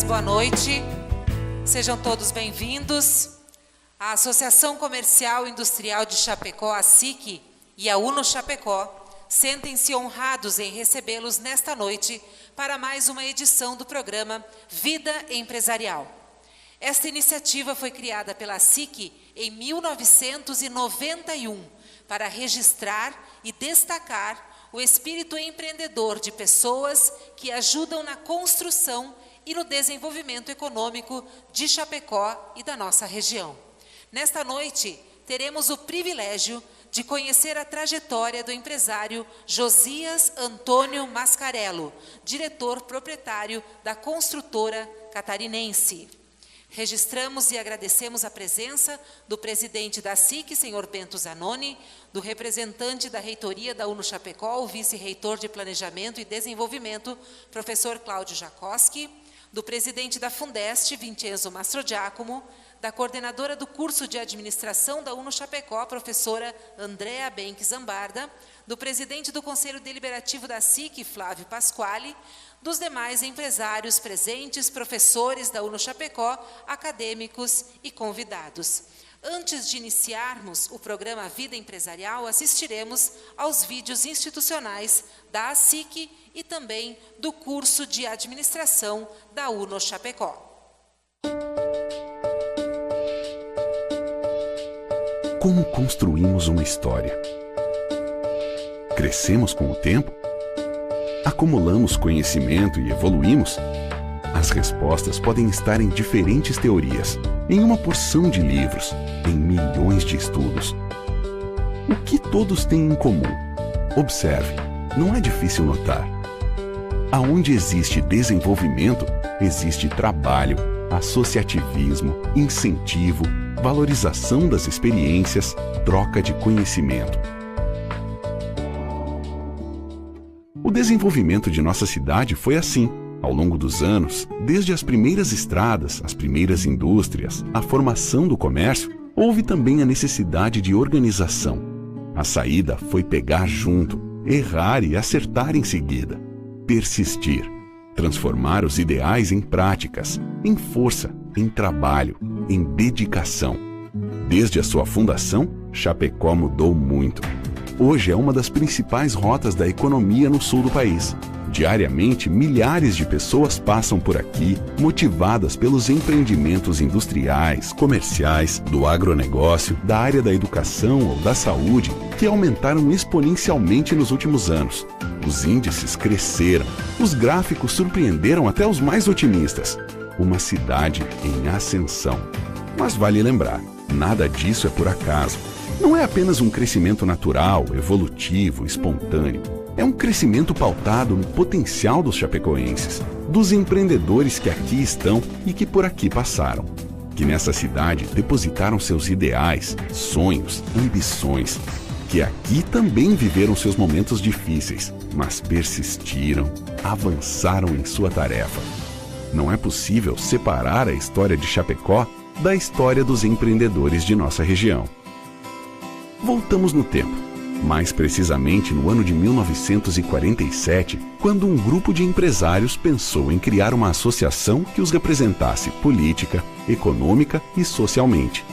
boa noite. Sejam todos bem-vindos. A Associação Comercial e Industrial de Chapecó, a ACIC, e a Uno Chapecó sentem-se honrados em recebê-los nesta noite para mais uma edição do programa Vida Empresarial. Esta iniciativa foi criada pela ACIC em 1991 para registrar e destacar o espírito empreendedor de pessoas que ajudam na construção e no desenvolvimento econômico de Chapecó e da nossa região. Nesta noite, teremos o privilégio de conhecer a trajetória do empresário Josias Antônio Mascarello, diretor proprietário da construtora catarinense. Registramos e agradecemos a presença do presidente da ACIC, senhor Bento Zanoni, do representante da reitoria da Uno Chapecó, o vice-reitor de Planejamento e Desenvolvimento, professor Cláudio Jacoski, do presidente da Fundest, Vincenzo Mastrogiacomo, da coordenadora do curso de administração da Uno Chapecó, professora Andréa Benck Zambarda, do presidente do Conselho Deliberativo da ACIC, Flávio Pasquale, dos demais empresários presentes, professores da Uno Chapecó, acadêmicos e convidados. Antes de iniciarmos o programa Vida Empresarial, assistiremos aos vídeos institucionais da ACIC e também do curso de administração da Uno Chapecó. Como construímos uma história? Crescemos com o tempo? Acumulamos conhecimento e evoluímos? As respostas podem estar em diferentes teorias, em uma porção de livros, em milhões de estudos. O que todos têm em comum? Observe, não é difícil notar. Aonde existe desenvolvimento, existe trabalho, associativismo, incentivo, valorização das experiências, troca de conhecimento. O desenvolvimento de nossa cidade foi assim, ao longo dos anos, desde as primeiras estradas, as primeiras indústrias, a formação do comércio, houve também a necessidade de organização. A saída foi pegar junto, errar e acertar em seguida, persistir, transformar os ideais em práticas, em força, em trabalho, em dedicação. Desde a sua fundação, Chapecó mudou muito. Hoje é uma das principais rotas da economia no sul do país. Diariamente, milhares de pessoas passam por aqui, motivadas pelos empreendimentos industriais, comerciais, do agronegócio, da área da educação ou da saúde, que aumentaram exponencialmente nos últimos anos. Os índices cresceram, os gráficos surpreenderam até os mais otimistas. Uma cidade em ascensão. Mas vale lembrar, nada disso é por acaso. Não é apenas um crescimento natural, evolutivo, espontâneo. É um crescimento pautado no potencial dos chapecoenses, dos empreendedores que aqui estão e que por aqui passaram, que nessa cidade depositaram seus ideais, sonhos, ambições, que aqui também viveram seus momentos difíceis, mas persistiram, avançaram em sua tarefa. Não é possível separar a história de Chapecó da história dos empreendedores de nossa região. Voltamos no tempo, mais precisamente no ano de 1947, quando um grupo de empresários pensou em criar uma associação que os representasse política, econômica e socialmente.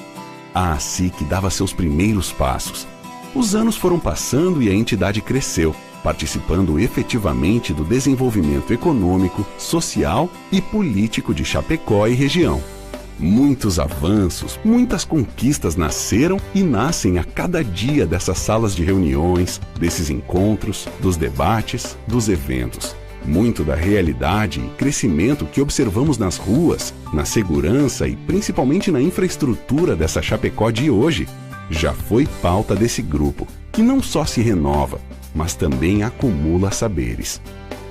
A ACIC dava seus primeiros passos. Os anos foram passando e a entidade cresceu, participando efetivamente do desenvolvimento econômico, social e político de Chapecó e região. Muitos avanços, muitas conquistas nasceram e nascem a cada dia dessas salas de reuniões, desses encontros, dos debates, dos eventos. Muito da realidade e crescimento que observamos nas ruas, na segurança e principalmente na infraestrutura dessa Chapecó de hoje, já foi pauta desse grupo, que não só se renova, mas também acumula saberes.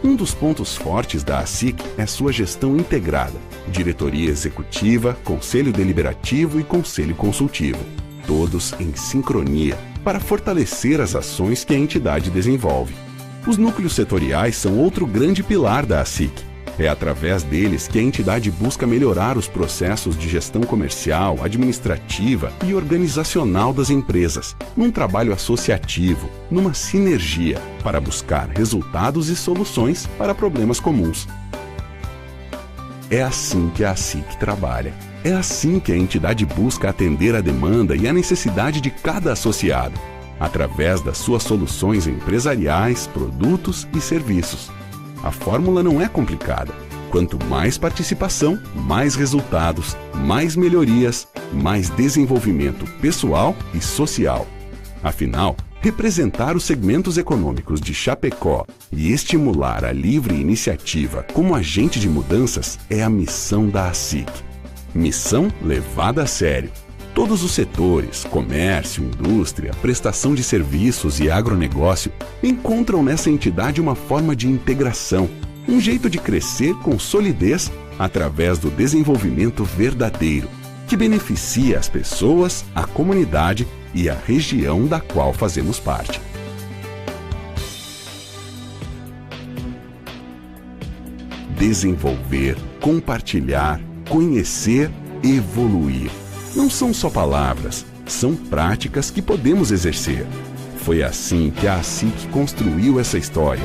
Um dos pontos fortes da ACIC é sua gestão integrada, diretoria executiva, conselho deliberativo e conselho consultivo, todos em sincronia para fortalecer as ações que a entidade desenvolve. Os núcleos setoriais são outro grande pilar da ACIC. É através deles que a entidade busca melhorar os processos de gestão comercial, administrativa e organizacional das empresas, num trabalho associativo, numa sinergia, para buscar resultados e soluções para problemas comuns. É assim que a ASIC trabalha. É assim que a entidade busca atender a demanda e a necessidade de cada associado, através das suas soluções empresariais, produtos e serviços. A fórmula não é complicada. Quanto mais participação, mais resultados, mais melhorias, mais desenvolvimento pessoal e social. Afinal, representar os segmentos econômicos de Chapecó e estimular a livre iniciativa como agente de mudanças é a missão da ASIC. Missão levada a sério. Todos os setores, comércio, indústria, prestação de serviços e agronegócio encontram nessa entidade uma forma de integração, um jeito de crescer com solidez através do desenvolvimento verdadeiro, que beneficia as pessoas, a comunidade e a região da qual fazemos parte. Desenvolver, compartilhar, conhecer, evoluir. Não são só palavras, são práticas que podemos exercer. Foi assim que a ASIC construiu essa história.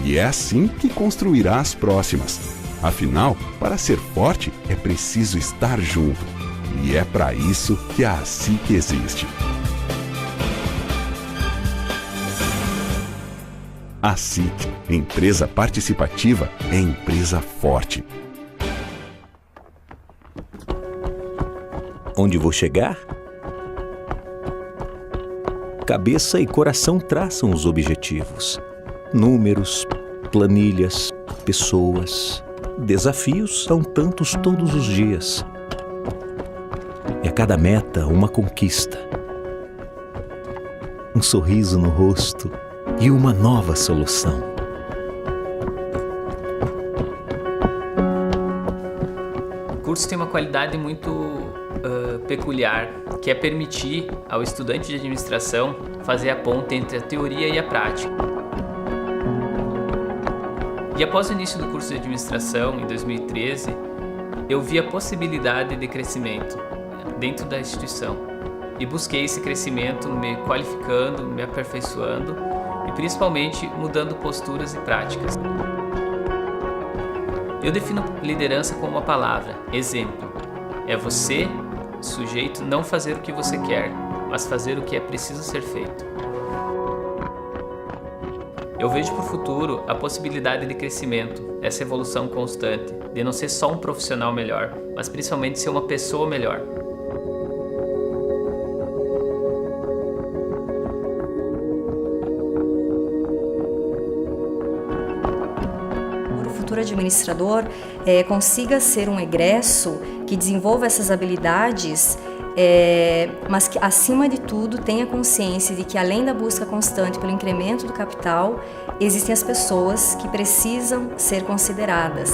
E é assim que construirá as próximas. Afinal, para ser forte, é preciso estar junto. E é para isso que a ASIC existe. ASIC, empresa participativa, é empresa forte. Onde vou chegar? Cabeça e coração traçam os objetivos. Números, planilhas, pessoas, desafios são tantos todos os dias. E a cada meta uma conquista. Um sorriso no rosto e uma nova solução. O curso tem uma qualidade muito peculiar, que é permitir ao estudante de administração fazer a ponte entre a teoria e a prática. E após o início do curso de administração, em 2013, eu vi a possibilidade de crescimento dentro da instituição. E busquei esse crescimento me qualificando, me aperfeiçoando e principalmente mudando posturas e práticas. Eu defino liderança como uma palavra, exemplo. É você, sujeito, não fazer o que você quer, mas fazer o que é preciso ser feito. Eu vejo para o futuro a possibilidade de crescimento, essa evolução constante, de não ser só um profissional melhor, mas principalmente ser uma pessoa melhor. O futuro administrador consiga ser um egresso que desenvolva essas habilidades, mas que, acima de tudo, tenha consciência de que, além da busca constante pelo incremento do capital, existem as pessoas que precisam ser consideradas.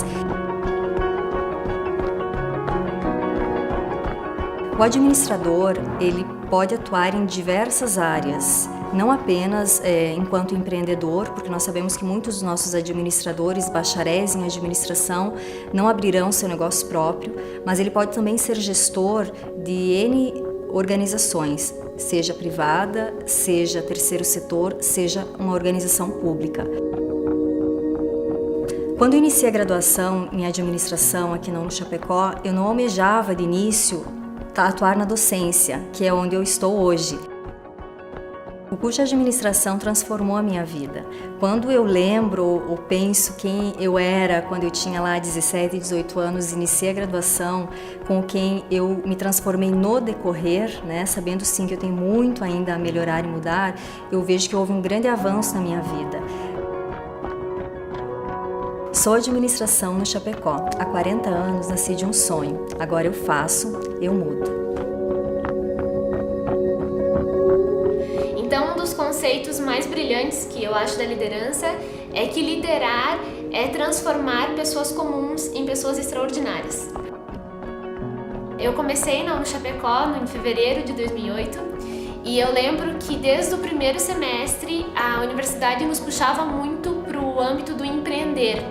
O administrador, ele pode atuar em diversas áreas, não apenas enquanto empreendedor, porque nós sabemos que muitos dos nossos administradores, bacharéis em administração, não abrirão seu negócio próprio, mas ele pode também ser gestor de N organizações, seja privada, seja terceiro setor, seja uma organização pública. Quando eu iniciei a graduação em administração aqui na Chapecó, eu não almejava de início atuar na docência, que é onde eu estou hoje. O curso de administração transformou a minha vida. Quando eu lembro ou penso quem eu era quando eu tinha lá 17, 18 anos, iniciei a graduação, com quem eu me transformei no decorrer, sabendo sim que eu tenho muito ainda a melhorar e mudar, eu vejo que houve um grande avanço na minha vida. Sou administração no Chapecó. Há 40 anos nasci de um sonho. Agora eu faço, eu mudo. Então, um dos conceitos mais brilhantes que eu acho da liderança é que liderar é transformar pessoas comuns em pessoas extraordinárias. Eu comecei na Chapecó em fevereiro de 2008 e eu lembro que desde o primeiro semestre a universidade nos puxava muito para o âmbito do empreender.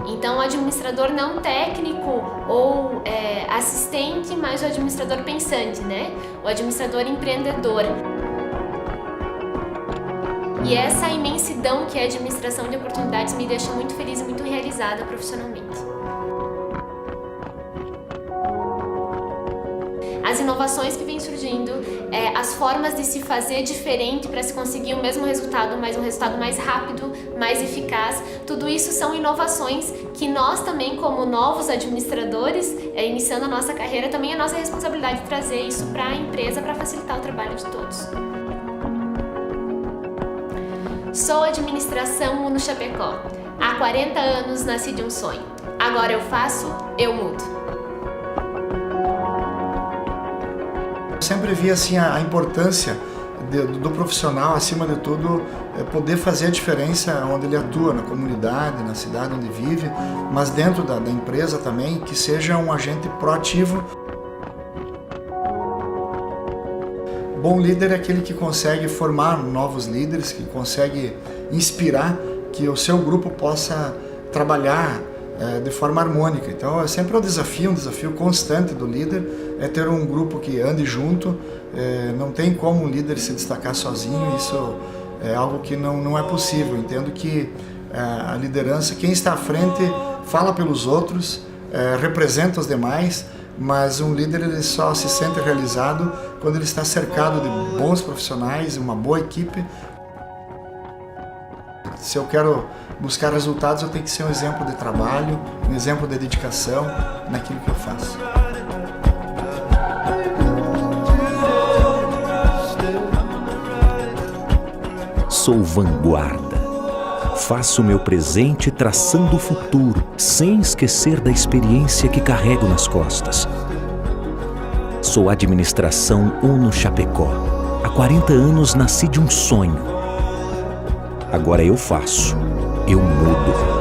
Então, o administrador não técnico ou assistente, mas o administrador pensante, O administrador empreendedor. E essa imensidão que é a administração de oportunidades me deixa muito feliz e muito realizada profissionalmente. as inovações que vêm surgindo, as formas de se fazer diferente para se conseguir o mesmo resultado, mas um resultado mais rápido, mais eficaz. Tudo isso são inovações que nós também, como novos administradores, iniciando a nossa carreira, também é nossa responsabilidade de trazer isso para a empresa para facilitar o trabalho de todos. Sou administração Uno Chapecó. Há 40 anos nasci de um sonho. Agora eu faço, eu mudo. Eu sempre vi assim a importância do profissional, acima de tudo, poder fazer a diferença onde ele atua, na comunidade, na cidade onde vive, mas dentro da empresa também, que seja um agente proativo. Bom líder é aquele que consegue formar novos líderes, que consegue inspirar que o seu grupo possa trabalhar de forma harmônica. Então é sempre um desafio constante do líder, é ter um grupo que ande junto. Não tem como um líder se destacar sozinho, isso é algo que não é possível. Entendo que a liderança, quem está à frente fala pelos outros, representa os demais, mas um líder ele só se sente realizado quando ele está cercado de bons profissionais, uma boa equipe. Se eu quero buscar resultados, eu tenho que ser um exemplo de trabalho, um exemplo de dedicação naquilo que eu faço. Sou vanguarda. Faço meu presente traçando o futuro, sem esquecer da experiência que carrego nas costas. Sou administração Uno Chapecó. Há 40 anos nasci de um sonho. Agora eu faço, eu mudo.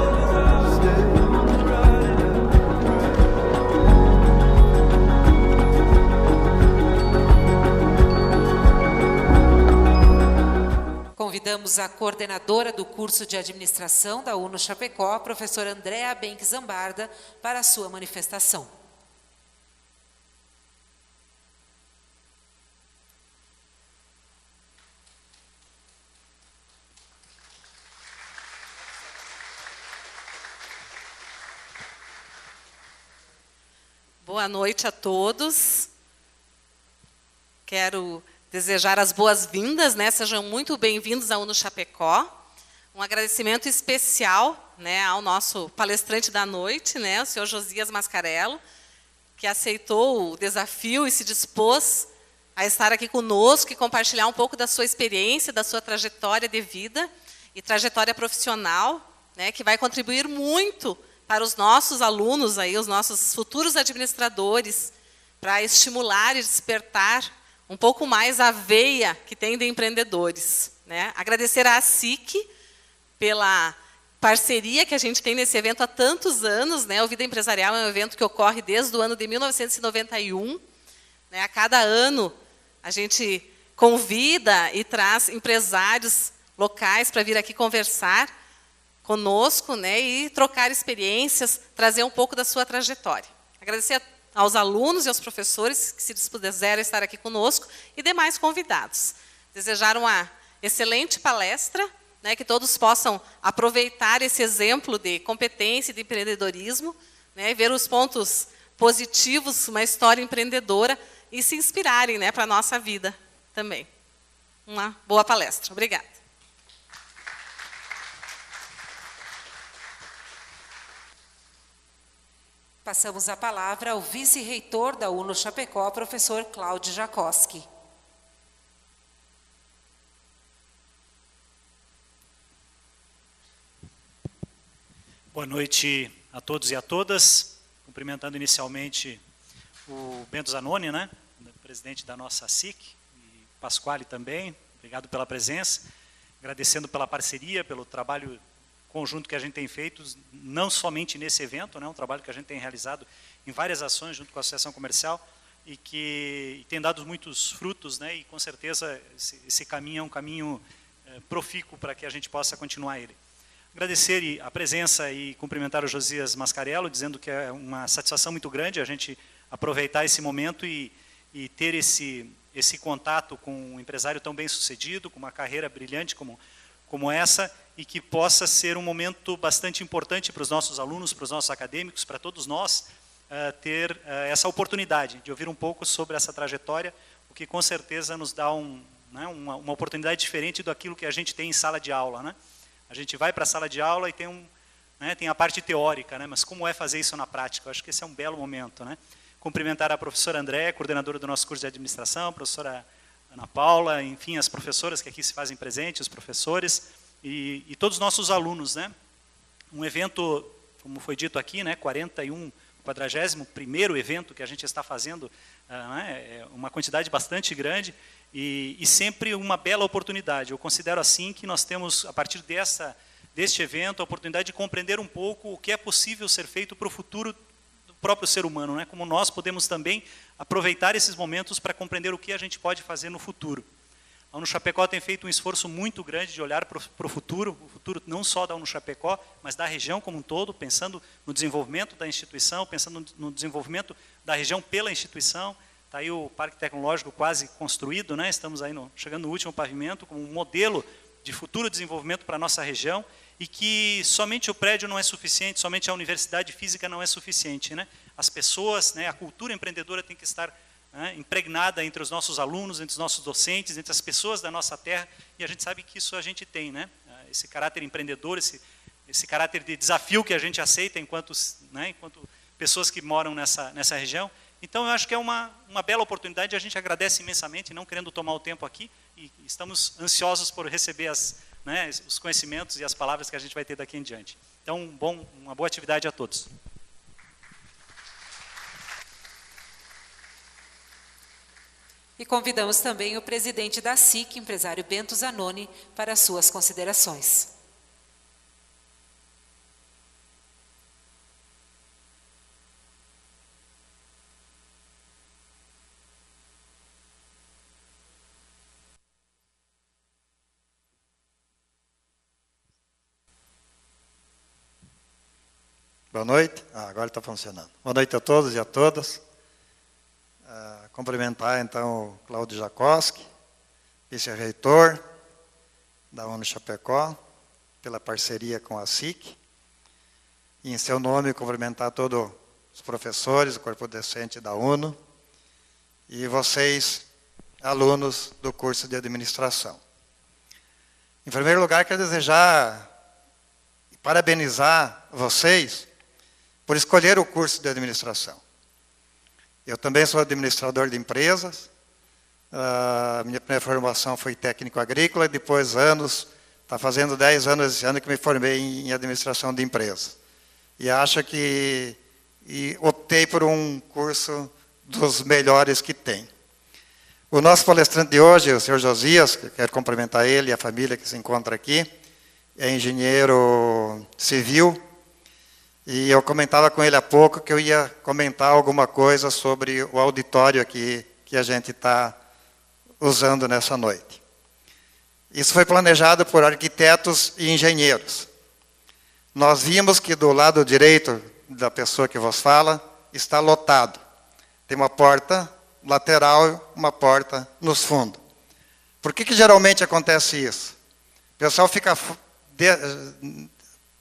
Convidamos a coordenadora do curso de administração da Uno Chapecó, a professora Andréa Benck Zambarda, para a sua manifestação. Boa noite a todos. Quero desejar as boas-vindas, né? Sejam muito bem-vindos à Uno Chapecó. Um agradecimento especial, né, ao nosso palestrante da noite, né, o senhor Josias Mascarello, que aceitou o desafio e se dispôs a estar aqui conosco e compartilhar um pouco da sua experiência, da sua trajetória de vida e trajetória profissional, né, que vai contribuir muito para os nossos alunos, aí, os nossos futuros administradores, para estimular e despertar um pouco mais a veia que tem de empreendedores, né? Agradecer à SIC pela parceria que a gente tem nesse evento há tantos anos, né? O Vida Empresarial é um evento que ocorre desde o ano de 1991. Né? A cada ano a gente convida e traz empresários locais para vir aqui conversar conosco, né, e trocar experiências, trazer um pouco da sua trajetória. Agradecer aos alunos e aos professores que se dispuseram a estar aqui conosco e demais convidados. Desejar uma excelente palestra, né, que todos possam aproveitar esse exemplo de competência e de empreendedorismo, né, ver os pontos positivos, uma história empreendedora e se inspirarem, né, para a nossa vida também. Uma boa palestra. Obrigada. Passamos a palavra ao vice-reitor da Uno Chapecó, professor Cláudio Jacoski. Boa noite a todos e a todas. Cumprimentando inicialmente o Bento Zanoni, né, presidente da nossa SIC, e Pasquale também. Obrigado pela presença. Agradecendo pela parceria, pelo trabalho conjunto que a gente tem feito, não somente nesse evento, né, um trabalho que a gente tem realizado em várias ações junto com a Associação Comercial e que tem dado muitos frutos, né, e com certeza esse caminho é um caminho profícuo para que a gente possa continuar ele. Agradecer a presença e cumprimentar o Josias Mascarello, dizendo que é uma satisfação muito grande a gente aproveitar esse momento e ter esse contato com um empresário tão bem sucedido, com uma carreira brilhante como essa, e que possa ser um momento bastante importante para os nossos alunos, para os nossos acadêmicos, para todos nós, ter essa oportunidade de ouvir um pouco sobre essa trajetória, o que com certeza nos dá uma oportunidade diferente daquilo que a gente tem em sala de aula, né? A gente vai para a sala de aula e tem a parte teórica, né? Mas como é fazer isso na prática? Eu acho que esse é um belo momento, né? Cumprimentar a professora André, coordenadora do nosso curso de administração, a professora Ana Paula, enfim, as professoras que aqui se fazem presentes, os professores e todos os nossos alunos, né? Um evento, como foi dito aqui, né? 41º evento que a gente está fazendo, né? É uma quantidade bastante grande e sempre uma bela oportunidade. Eu considero assim que nós temos, a partir deste evento, a oportunidade de compreender um pouco o que é possível ser feito para o futuro do próprio ser humano, né? Como nós podemos também aproveitar esses momentos para compreender o que a gente pode fazer no futuro. A UNO-Chapecó tem feito um esforço muito grande de olhar para o futuro não só da UNO-Chapecó, mas da região como um todo, pensando no desenvolvimento da instituição, pensando no desenvolvimento da região pela instituição. Está aí o Parque Tecnológico quase construído, né? Estamos aí chegando no último pavimento, como um modelo de futuro desenvolvimento para a nossa região, e que somente o prédio não é suficiente, somente a universidade física não é suficiente, né? As pessoas, né, a cultura empreendedora tem que estar, né, impregnada entre os nossos alunos, entre os nossos docentes, entre as pessoas da nossa terra, e a gente sabe que isso a gente tem, né? Esse caráter empreendedor, esse caráter de desafio que a gente aceita enquanto pessoas que moram nessa região. Então, eu acho que é uma bela oportunidade, a gente agradece imensamente, não querendo tomar o tempo aqui, e estamos ansiosos por receber os conhecimentos e as palavras que a gente vai ter daqui em diante. Então, uma boa atividade a todos. E convidamos também o presidente da SIC, empresário Bento Zanoni, para as suas considerações. Boa noite. Agora está funcionando. Boa noite a todos e a todas. Cumprimentar, então, o Cláudio Jacoski, vice-reitor da UNO-Chapecó, pela parceria com a SIC. E, em seu nome, cumprimentar todos os professores, o corpo docente da UNO, e vocês, alunos do curso de administração. Em primeiro lugar, quero desejar e parabenizar vocês por escolher o curso de administração. Eu também sou administrador de empresas, a minha primeira formação foi técnico agrícola, e depois está fazendo 10 anos esse ano que me formei em administração de empresas. E acho que optei por um curso dos melhores que tem. O nosso palestrante de hoje, o senhor Josias, que eu quero cumprimentar ele e a família que se encontra aqui, é engenheiro civil, e eu comentava com ele há pouco que eu ia comentar alguma coisa sobre o auditório aqui que a gente está usando nessa noite. Isso foi planejado por arquitetos e engenheiros. Nós vimos que do lado direito da pessoa que vos fala está lotado. Tem uma porta lateral e uma porta nos fundos. Por que geralmente acontece isso? O pessoal fica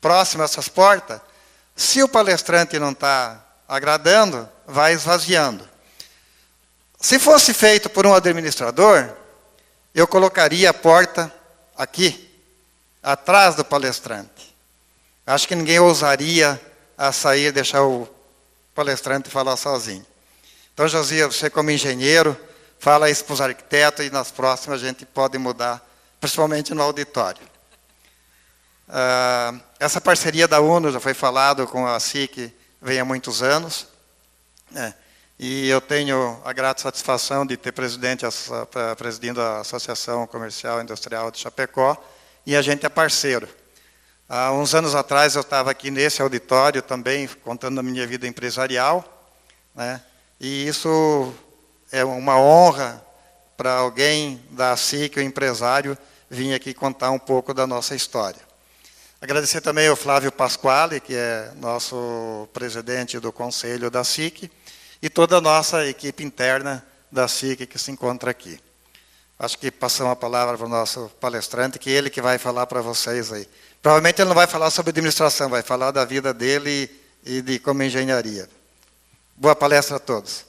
próximo a essas portas. Se o palestrante não está agradando, vai esvaziando. Se fosse feito por um administrador, eu colocaria a porta aqui, atrás do palestrante. Acho que ninguém ousaria a sair e deixar o palestrante falar sozinho. Então, Josias, você como engenheiro, fala isso para os arquitetos e nas próximas a gente pode mudar, principalmente no auditório. Essa parceria da UNO já foi falado com a SIC vem há muitos anos, né? E eu tenho a grata satisfação de ter presidindo a Associação Comercial e Industrial de Chapecó, e a gente é parceiro. Há uns anos atrás eu estava aqui nesse auditório também, contando a minha vida empresarial, né? E isso é uma honra para alguém da SIC, o empresário, vir aqui contar um pouco da nossa história. Agradecer também ao Flávio Pasquale, que é nosso presidente do Conselho da SIC, e toda a nossa equipe interna da SIC que se encontra aqui. Acho que passamos a palavra para o nosso palestrante, que é ele que vai falar para vocês aí. Provavelmente ele não vai falar sobre administração, vai falar da vida dele e de como engenharia. Boa palestra a todos.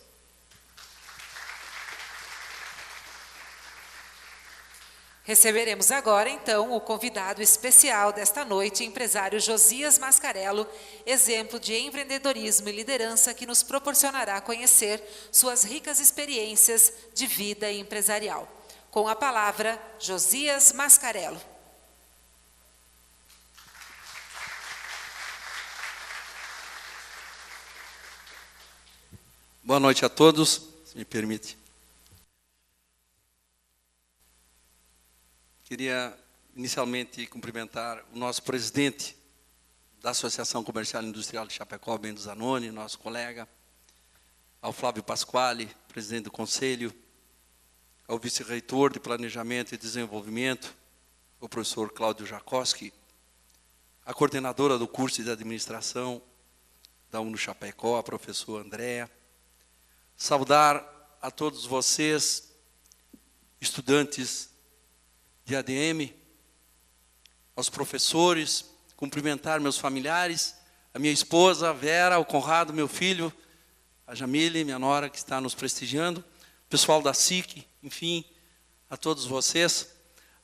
Receberemos agora, então, o convidado especial desta noite, empresário Josias Mascarello, exemplo de empreendedorismo e liderança que nos proporcionará conhecer suas ricas experiências de vida empresarial. Com a palavra, Josias Mascarello. Boa noite a todos, se me permite. Queria inicialmente cumprimentar o nosso presidente da Associação Comercial e Industrial de Chapecó, Bento Zanoni, nosso colega, ao Flávio Pasquale, presidente do Conselho, ao vice-reitor de Planejamento e Desenvolvimento, o professor Cláudio Jacoski, a coordenadora do curso de Administração da UNO Chapecó, a professora Andréa, saudar a todos vocês, estudantes de ADM, aos professores, cumprimentar meus familiares, a minha esposa, a Vera, o Conrado, meu filho, a Jamile, minha nora, que está nos prestigiando, o pessoal da SIC, enfim, a todos vocês.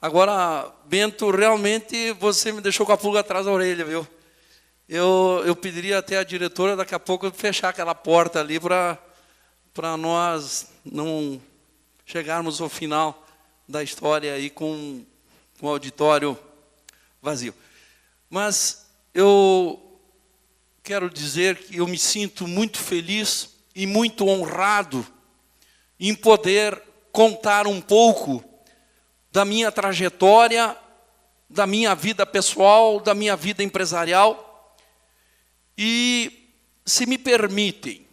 Agora, Bento, realmente você me deixou com a pulga atrás da orelha, viu? Eu pediria até a diretora daqui a pouco fechar aquela porta ali para nós não chegarmos ao final da história aí com o auditório vazio. Mas eu quero dizer que eu me sinto muito feliz e muito honrado em poder contar um pouco da minha trajetória, da minha vida pessoal, da minha vida empresarial. E, se me permitem,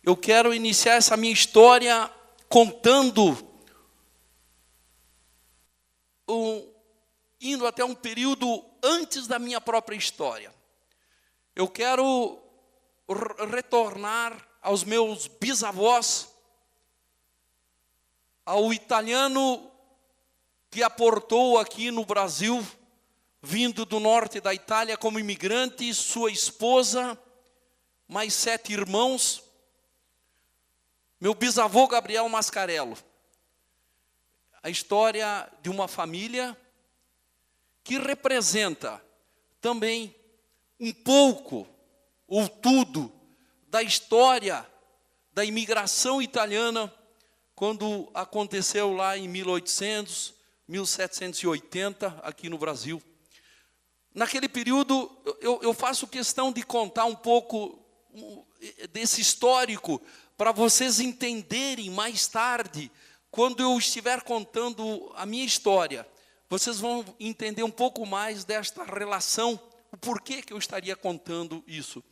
eu quero iniciar essa minha história contando indo até um período antes da minha própria história. Eu quero retornar aos meus bisavós, ao italiano que aportou aqui no Brasil, vindo do norte da Itália como imigrante, sua esposa, mais 7 irmãos, meu bisavô Gabriel Mascarello. A história de uma família que representa também um pouco, ou tudo, da história da imigração italiana, quando aconteceu lá em 1800, 1780, aqui no Brasil. Naquele período, eu faço questão de contar um pouco desse histórico, para vocês entenderem mais tarde, quando eu estiver contando a minha história, vocês vão entender um pouco mais desta relação, o porquê que eu estaria contando isso.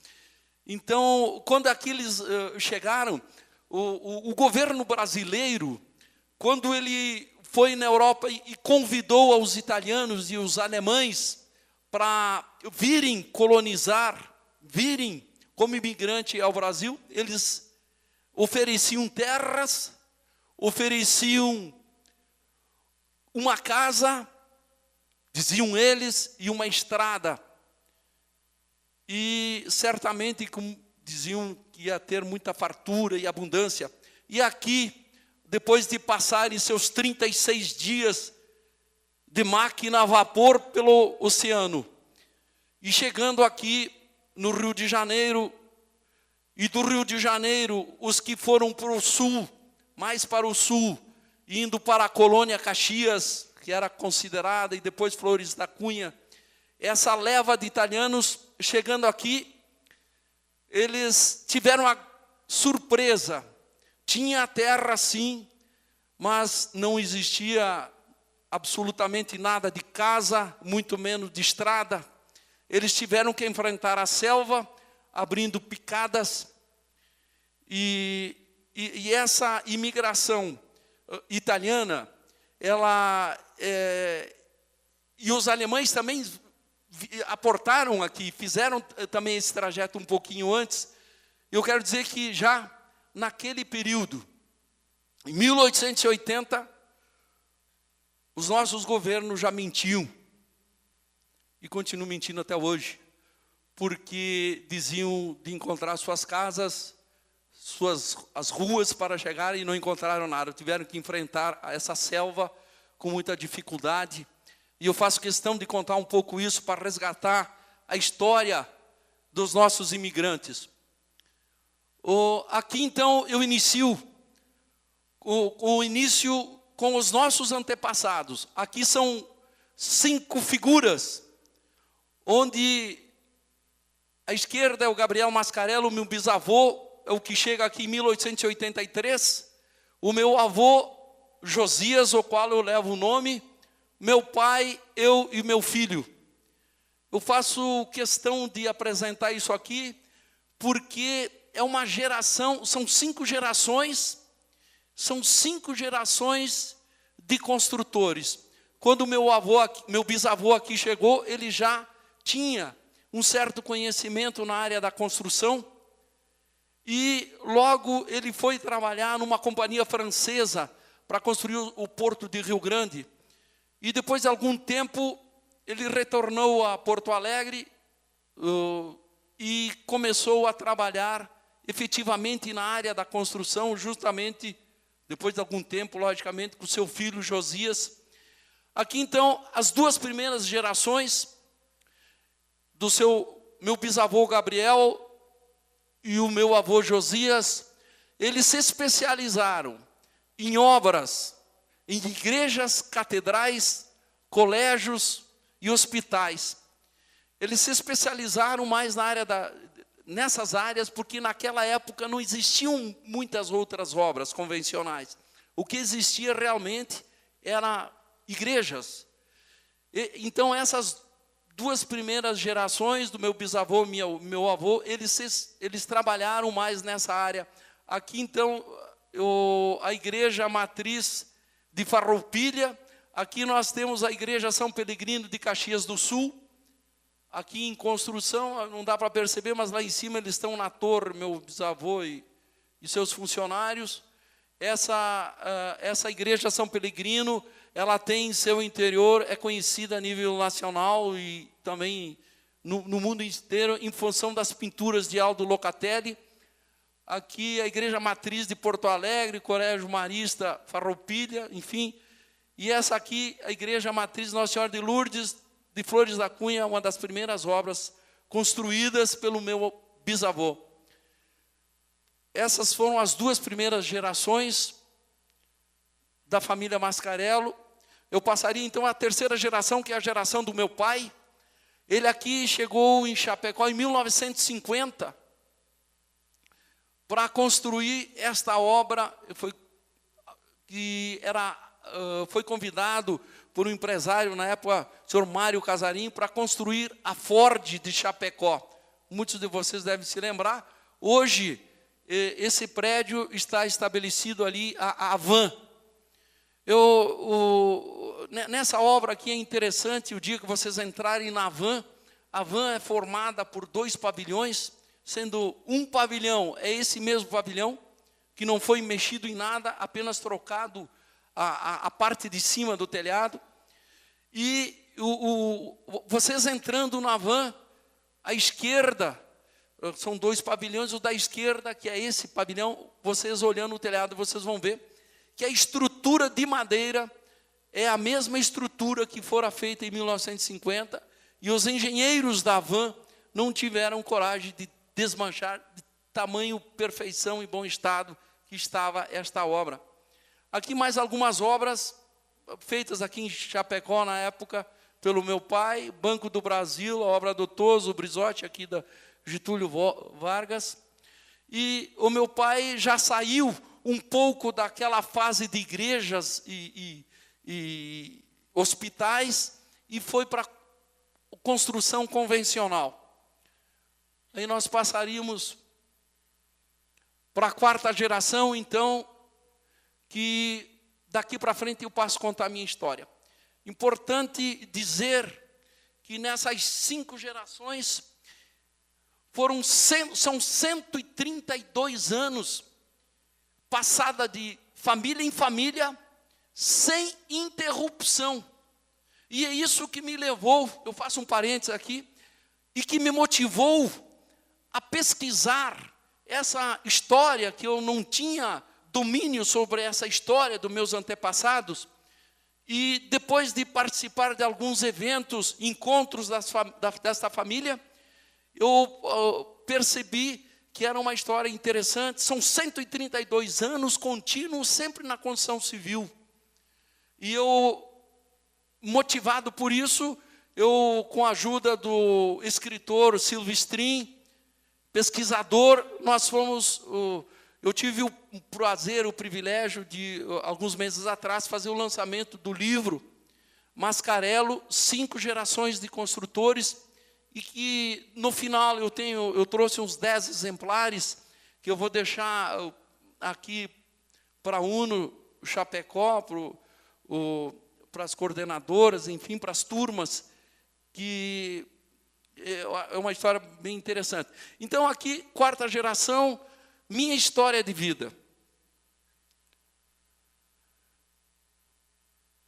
Então, quando aqueles chegaram, o governo brasileiro, quando ele foi na Europa e convidou os italianos e os alemães para virem colonizar, virem como imigrante ao Brasil, eles ofereciam terras, ofereciam uma casa, diziam eles, e uma estrada. E certamente, como diziam, que ia ter muita fartura e abundância. E aqui, depois de passarem seus 36 dias de máquina a vapor pelo oceano, e chegando aqui no Rio de Janeiro, e do Rio de Janeiro, os que foram para o sul, mais para o sul, indo para a colônia Caxias, que era considerada, e depois Flores da Cunha, essa leva de italianos chegando aqui, eles tiveram a surpresa. Tinha terra sim, mas não existia absolutamente nada de casa, muito menos de estrada. Eles tiveram que enfrentar a selva, abrindo picadas, e essa imigração italiana, e os alemães também aportaram aqui, fizeram também esse trajeto um pouquinho antes. Eu quero dizer que já naquele período, em 1880, os nossos governos já mentiam, e continuam mentindo até hoje, porque diziam de encontrar suas casas, as ruas para chegar e não encontraram nada. Tiveram que enfrentar essa selva com muita dificuldade. E eu faço questão de contar um pouco isso para resgatar a história dos nossos imigrantes. Aqui, então, eu inicio com os nossos antepassados. Aqui são 5 figuras, onde à esquerda é o Gabriel Mascarello, meu bisavô, é o que chega aqui em 1883. O meu avô, Josias, o qual eu levo o nome. Meu pai, eu e meu filho. Eu faço questão de apresentar isso aqui, porque é uma geração, são 5 gerações, são 5 gerações de construtores. Quando meu bisavô aqui chegou, ele já tinha um certo conhecimento na área da construção, e logo ele foi trabalhar numa companhia francesa para construir o porto de Rio Grande. E depois de algum tempo, ele retornou a Porto Alegre e começou a trabalhar efetivamente na área da construção, justamente depois de algum tempo, logicamente, com seu filho Josias. Aqui, então, as 2 primeiras gerações do meu bisavô Gabriel e o meu avô Josias, eles se especializaram em obras, em igrejas, catedrais, colégios e hospitais. Eles se especializaram mais nessas áreas, porque naquela época não existiam muitas outras obras convencionais. O que existia realmente eram igrejas. Então, essas 2 primeiras gerações do meu bisavô e meu avô, eles trabalharam mais nessa área. Aqui, então, a igreja matriz de Farroupilha. Aqui nós temos a igreja São Pelegrino de Caxias do Sul. Aqui em construção, não dá para perceber, mas lá em cima eles estão na torre, meu bisavô e seus funcionários. Essa igreja São Pelegrino, ela tem em seu interior, é conhecida a nível nacional e também no mundo inteiro, em função das pinturas de Aldo Locatelli. Aqui a igreja matriz de Porto Alegre, Colégio Marista, Farroupilha, enfim. E essa aqui, a igreja matriz Nossa Senhora de Lourdes, de Flores da Cunha, uma das primeiras obras construídas pelo meu bisavô. Essas foram as 2 primeiras gerações da família Mascarello. Eu passaria então à 3ª geração, que é a geração do meu pai. Ele aqui chegou em Chapecó em 1950 para construir esta obra. Foi convidado por um empresário na época, o senhor Mário Casarim, para construir a Ford de Chapecó. Muitos de vocês devem se lembrar. Hoje, esse prédio está estabelecido ali, a Van. Nessa obra aqui é interessante, o dia que vocês entrarem na Van, a Van é formada por 2 pavilhões, sendo um pavilhão é esse mesmo pavilhão, que não foi mexido em nada, apenas trocado a parte de cima do telhado. E vocês entrando na Van, à esquerda, são 2 pavilhões, o da esquerda, que é esse pavilhão, vocês olhando o telhado, vocês vão ver que a estrutura de madeira é a mesma estrutura que fora feita em 1950, e os engenheiros da Van não tiveram coragem de desmanchar, de tamanho, perfeição e bom estado que estava esta obra. Aqui mais algumas obras feitas aqui em Chapecó na época pelo meu pai, Banco do Brasil, a obra do Toso Brizotti, aqui da Getúlio Vargas. E o meu pai já saiu um pouco daquela fase de igrejas e hospitais e foi para a construção convencional. Aí nós passaríamos para a 4ª geração, então, que daqui para frente eu passo a contar a minha história. Importante dizer que nessas 5 gerações são 132 anos passada de família em família, sem interrupção. E é isso que me levou, eu faço um parênteses aqui, e que me motivou a pesquisar essa história, que eu não tinha domínio sobre essa história dos meus antepassados, e depois de participar de alguns eventos, encontros desta família, eu percebi que era uma história interessante. São 132 anos contínuos, sempre na construção civil. E eu, motivado por isso, eu, com a ajuda do escritor Silvio Strim, pesquisador, nós fomos... Eu tive o prazer, o privilégio de, alguns meses atrás, fazer o lançamento do livro Mascarello, 5 gerações de construtores, e que, no final, eu trouxe uns 10 exemplares, que eu vou deixar aqui para a UNO Chapecó, para as coordenadoras, enfim, para as turmas, que é uma história bem interessante. Então, aqui, 4ª geração, minha história de vida.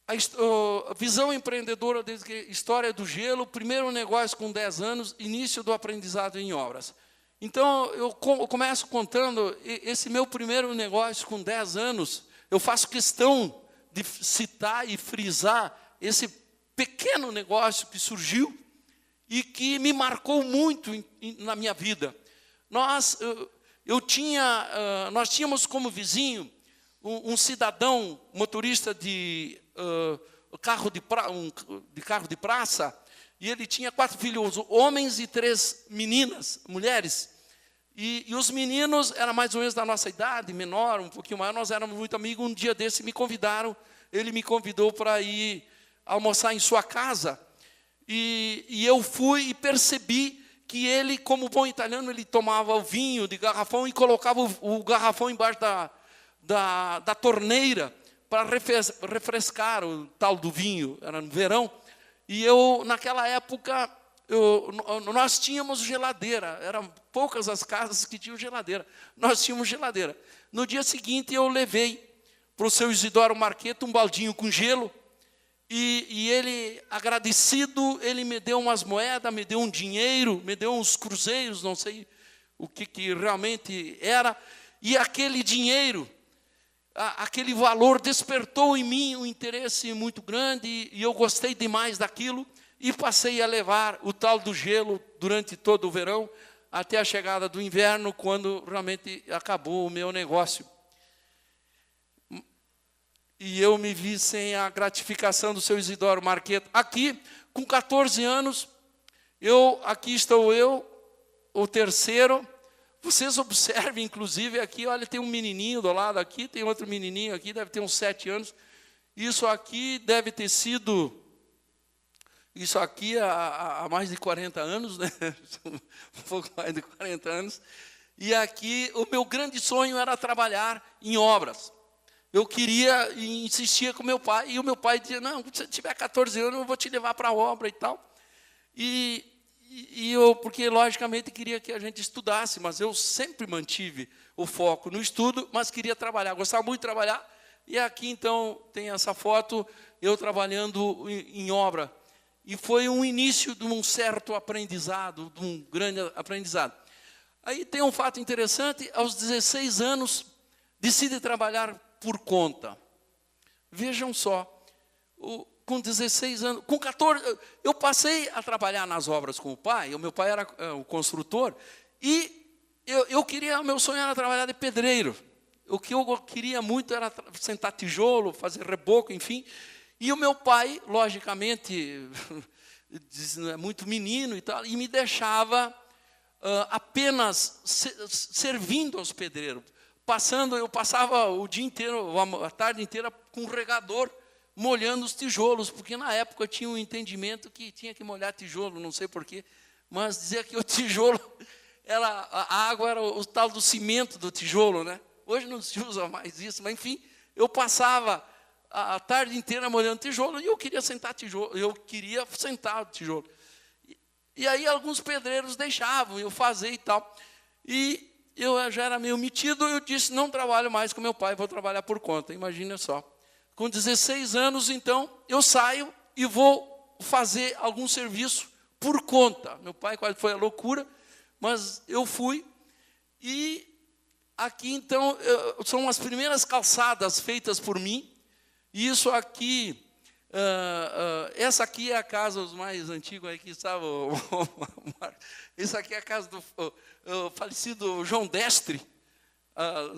A visão empreendedora desde que história do gelo, primeiro negócio com 10 anos, início do aprendizado em obras. Então, eu começo contando esse meu primeiro negócio com 10 anos. Eu faço questão de citar e frisar esse pequeno negócio que surgiu e que me marcou muito na minha vida. Nós tínhamos como vizinho um cidadão motorista de carro de praça, e ele tinha 4 filhos, homens, e 3 meninas, mulheres. E os meninos eram mais ou menos da nossa idade, menor, um pouquinho maior. Nós éramos muito amigos. Um dia desse ele me convidou para ir almoçar em sua casa. E eu fui e percebi que ele, como bom italiano, ele tomava o vinho de garrafão e colocava o garrafão embaixo da torneira para refrescar o tal do vinho. Era no verão. E eu, naquela época, nós tínhamos geladeira. Eram poucas as casas que tinham geladeira. Nós tínhamos geladeira. No dia seguinte, eu levei para o seu Isidoro Marqueto um baldinho com gelo. E ele, agradecido, ele me deu umas moedas, me deu um dinheiro, me deu uns cruzeiros, não sei o que realmente era. E aquele dinheiro, aquele valor despertou em mim um interesse muito grande, e eu gostei demais daquilo, e passei a levar o tal do gelo durante todo o verão, até a chegada do inverno, quando realmente acabou o meu negócio. E eu me vi sem a gratificação do seu Isidoro Marqueto. Aqui, com 14 anos, aqui estou eu, o terceiro. Vocês observem, inclusive, aqui, olha, tem um menininho do lado aqui, tem outro menininho aqui, deve ter uns 7 anos. Isso aqui deve ter sido, isso aqui há mais de 40 anos, né? Um pouco mais de 40 anos. E aqui, o meu grande sonho era trabalhar em obras. Eu queria e insistia com meu pai, e o meu pai dizia, não, se você tiver 14 anos, eu vou te levar para a obra e tal. E eu, porque logicamente queria que a gente estudasse, mas eu sempre mantive o foco no estudo, mas queria trabalhar, gostava muito de trabalhar. E aqui, então, tem essa foto, eu trabalhando em obra. E foi um início de um certo aprendizado, de um grande aprendizado. Aí tem um fato interessante, aos 16 anos, decidi trabalhar por conta. Vejam só, com 16 anos, com 14, eu passei a trabalhar nas obras com o pai. O meu pai era o construtor, e o meu sonho era trabalhar de pedreiro. O que eu queria muito era sentar tijolo, fazer reboco, enfim. E o meu pai, logicamente, muito menino e tal, e me deixava apenas servindo aos pedreiros. Eu passava o dia inteiro, a tarde inteira, com um regador, molhando os tijolos, porque na época tinha um entendimento que tinha que molhar tijolo, não sei porquê, mas dizia que o tijolo, a água era o tal do cimento do tijolo, né? Hoje não se usa mais isso, mas enfim, eu passava a tarde inteira molhando tijolo, e eu queria sentar o tijolo. E aí alguns pedreiros deixavam eu fazer e tal. E eu já era meio metido, eu disse, não trabalho mais com meu pai, vou trabalhar por conta, imagina só. Com 16 anos, então, eu saio e vou fazer algum serviço por conta. Meu pai quase foi a loucura, mas eu fui. E aqui, então, são as primeiras calçadas feitas por mim. E isso aqui, essa aqui é a casa, os mais antigos aqui, sabe? Isso aqui é a casa do falecido João Destre.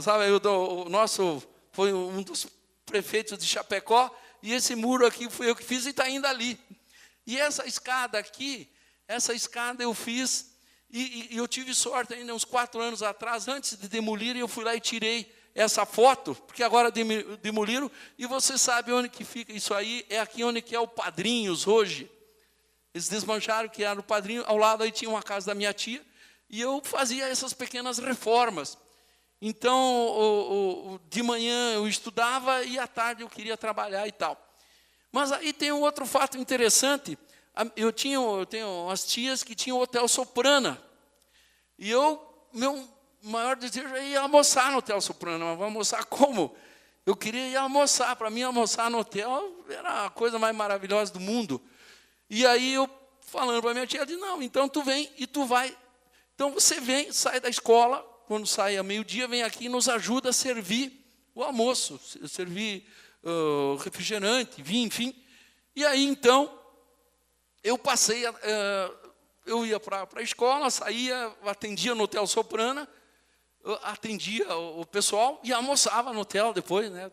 Sabe, o nosso foi um dos prefeitos de Chapecó. E esse muro aqui fui eu que fiz e está ainda ali. E essa escada aqui, essa escada eu fiz, e eu tive sorte ainda uns 4 anos atrás, antes de demolirem, eu fui lá e tirei essa foto, porque agora demoliram, e você sabe onde que fica isso aí, é aqui onde que é o Padrinhos hoje. Eles desmancharam que era o Padrinho, ao lado aí tinha uma casa da minha tia, e eu fazia essas pequenas reformas. Então, de manhã eu estudava e à tarde eu queria trabalhar e tal. Mas aí tem um outro fato interessante. Eu tenho umas tias que tinham o Hotel Soprana. E meu maior desejo é ir almoçar no Hotel Soprana. Mas vou almoçar como? Eu queria ir almoçar. Para mim, almoçar no hotel era a coisa mais maravilhosa do mundo. E aí eu, falando para minha tia, ela disse, não, então tu vem e tu vai. Então você vem, sai da escola, quando sai a meio-dia, vem aqui e nos ajuda a servir o almoço, servir refrigerante, vinho, enfim. E aí, então, eu passei, eu ia para a escola, saía, atendia no Hotel Soprana, atendia o pessoal e almoçava no hotel depois, né?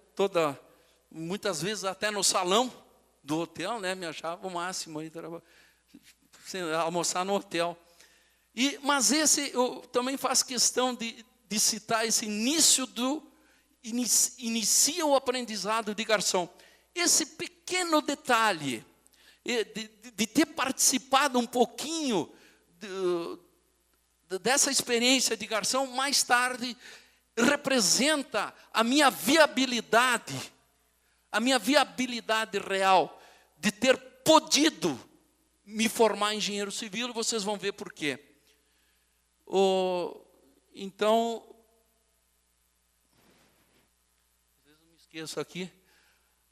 Muitas vezes até no salão do hotel, né? Me achava o máximo aí, almoçar no hotel. Mas eu também faço questão de citar esse início inicia o aprendizado de garçom. Esse pequeno detalhe de ter participado um pouquinho dessa experiência de garçom, mais tarde representa a minha viabilidade real de ter podido me formar engenheiro civil, e vocês vão ver por quê. Então, às vezes eu me esqueço aqui,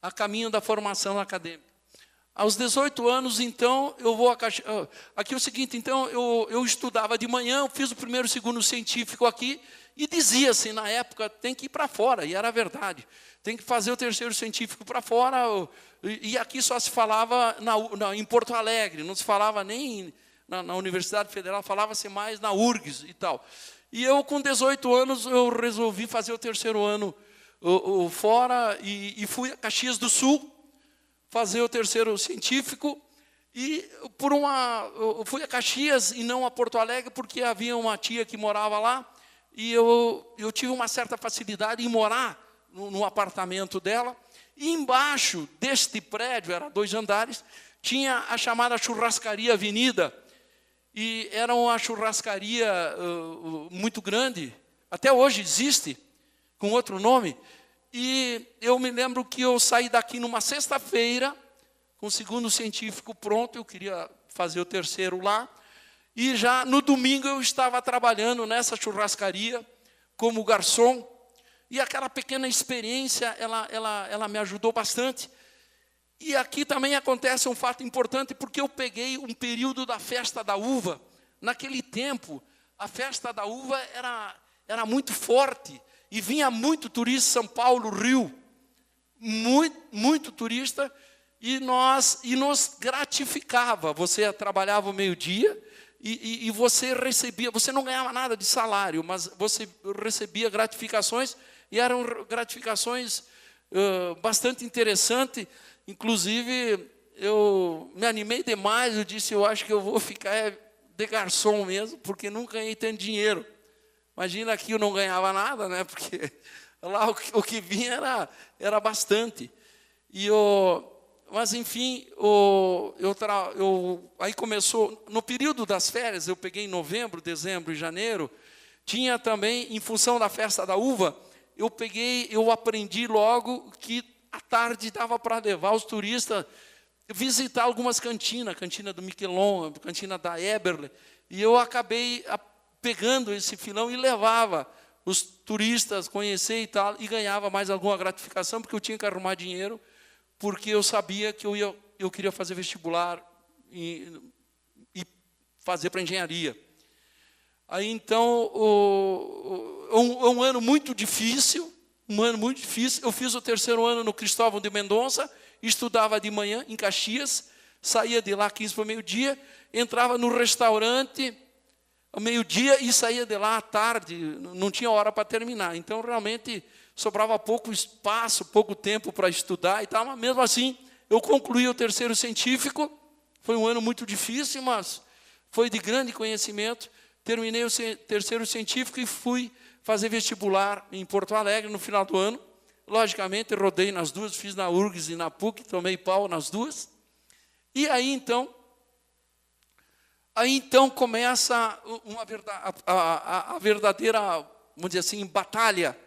a caminho da formação acadêmica. Aos 18 anos, então, eu vou a Caxias. Aqui é o seguinte, então, eu estudava de manhã, eu fiz o primeiro e segundo científico aqui, e dizia-se, na época, tem que ir para fora, e era verdade. Tem que fazer o terceiro científico para fora, e aqui só se falava em Porto Alegre, não se falava nem na Universidade Federal, falava-se mais na URGS e tal. E eu, com 18 anos, eu resolvi fazer o terceiro ano fora, e fui a Caxias do Sul, fazer o terceiro científico, e eu fui a Caxias e não a Porto Alegre, porque havia uma tia que morava lá, e eu tive uma certa facilidade em morar no apartamento dela, e embaixo deste prédio, era 2 andares, tinha a chamada Churrascaria Avenida, e era uma churrascaria muito grande, até hoje existe, com outro nome. E eu me lembro que eu saí daqui numa sexta-feira, com o segundo científico pronto, eu queria fazer o terceiro lá, e já no domingo eu estava trabalhando nessa churrascaria como garçom, e aquela pequena experiência, ela me ajudou bastante. E aqui também acontece um fato importante, porque eu peguei um período da festa da uva. Naquele tempo, a festa da uva era muito forte, e vinha muito turista, São Paulo, Rio, muito turista, e nos gratificava. Você trabalhava o meio-dia e você recebia, você não ganhava nada de salário, mas você recebia gratificações, e eram gratificações bastante interessantes. Inclusive, eu me animei demais, eu disse, eu acho que eu vou ficar de garçom mesmo, porque nunca ganhei tanto dinheiro. Imagina que eu não ganhava nada, né? Porque lá o que vinha era bastante. Mas, enfim, aí começou, no período das férias, eu peguei em novembro, dezembro e janeiro, tinha também, em função da festa da uva, eu aprendi logo que à tarde dava para levar os turistas, visitar algumas cantinas, cantina do Miquelon, cantina da Eberle, e eu acabei pegando esse filão e levava os turistas conhecer e tal, e ganhava mais alguma gratificação, porque eu tinha que arrumar dinheiro, porque eu sabia que eu queria fazer vestibular e fazer para engenharia. Aí, então, um ano muito difícil, Eu fiz o 3º ano no Cristóvão de Mendonça, estudava de manhã em Caxias, saía de lá 15 para o meio-dia, entrava no restaurante ao meio-dia e saía de lá à tarde, não tinha hora para terminar. Então, realmente, sobrava pouco espaço, pouco tempo para estudar e tal, mas mesmo assim, eu concluí o 3º científico. Foi um ano muito difícil, mas foi de grande conhecimento. Terminei o 3º científico e fui fazer vestibular em Porto Alegre no final do ano. Logicamente, rodei nas duas, fiz na URGS e na PUC, tomei pau nas duas. E aí, então começa a verdadeira, vamos dizer assim, batalha.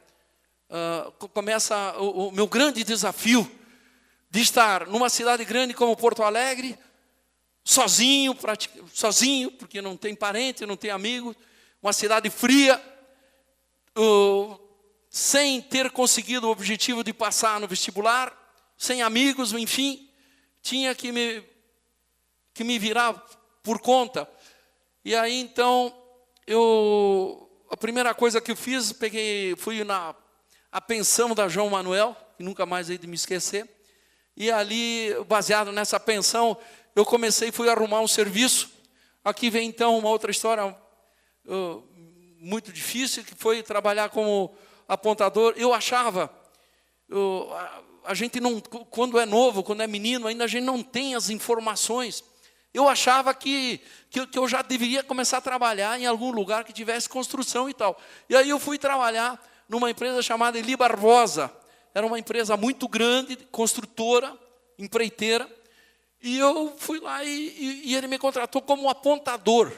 Começa o meu grande desafio de estar numa cidade grande como Porto Alegre, sozinho, porque não tem parente, não tem amigo, uma cidade fria, sem ter conseguido o objetivo de passar no vestibular, sem amigos, enfim, tinha que me virar por conta. E aí, então, a primeira coisa que eu fiz, fui na pensão da João Manuel, que nunca mais hei de me esquecer, e ali, baseado nessa pensão, eu fui arrumar um serviço. Aqui vem, então, uma outra história muito difícil, que foi trabalhar como apontador. Eu achava, a gente não, quando é novo, quando é menino, ainda a gente não tem as informações. Eu achava que eu já deveria começar a trabalhar em algum lugar que tivesse construção e tal. E aí eu fui trabalhar numa empresa chamada Eli Barbosa. Era uma empresa muito grande, construtora, empreiteira. E eu fui lá e ele me contratou como apontador.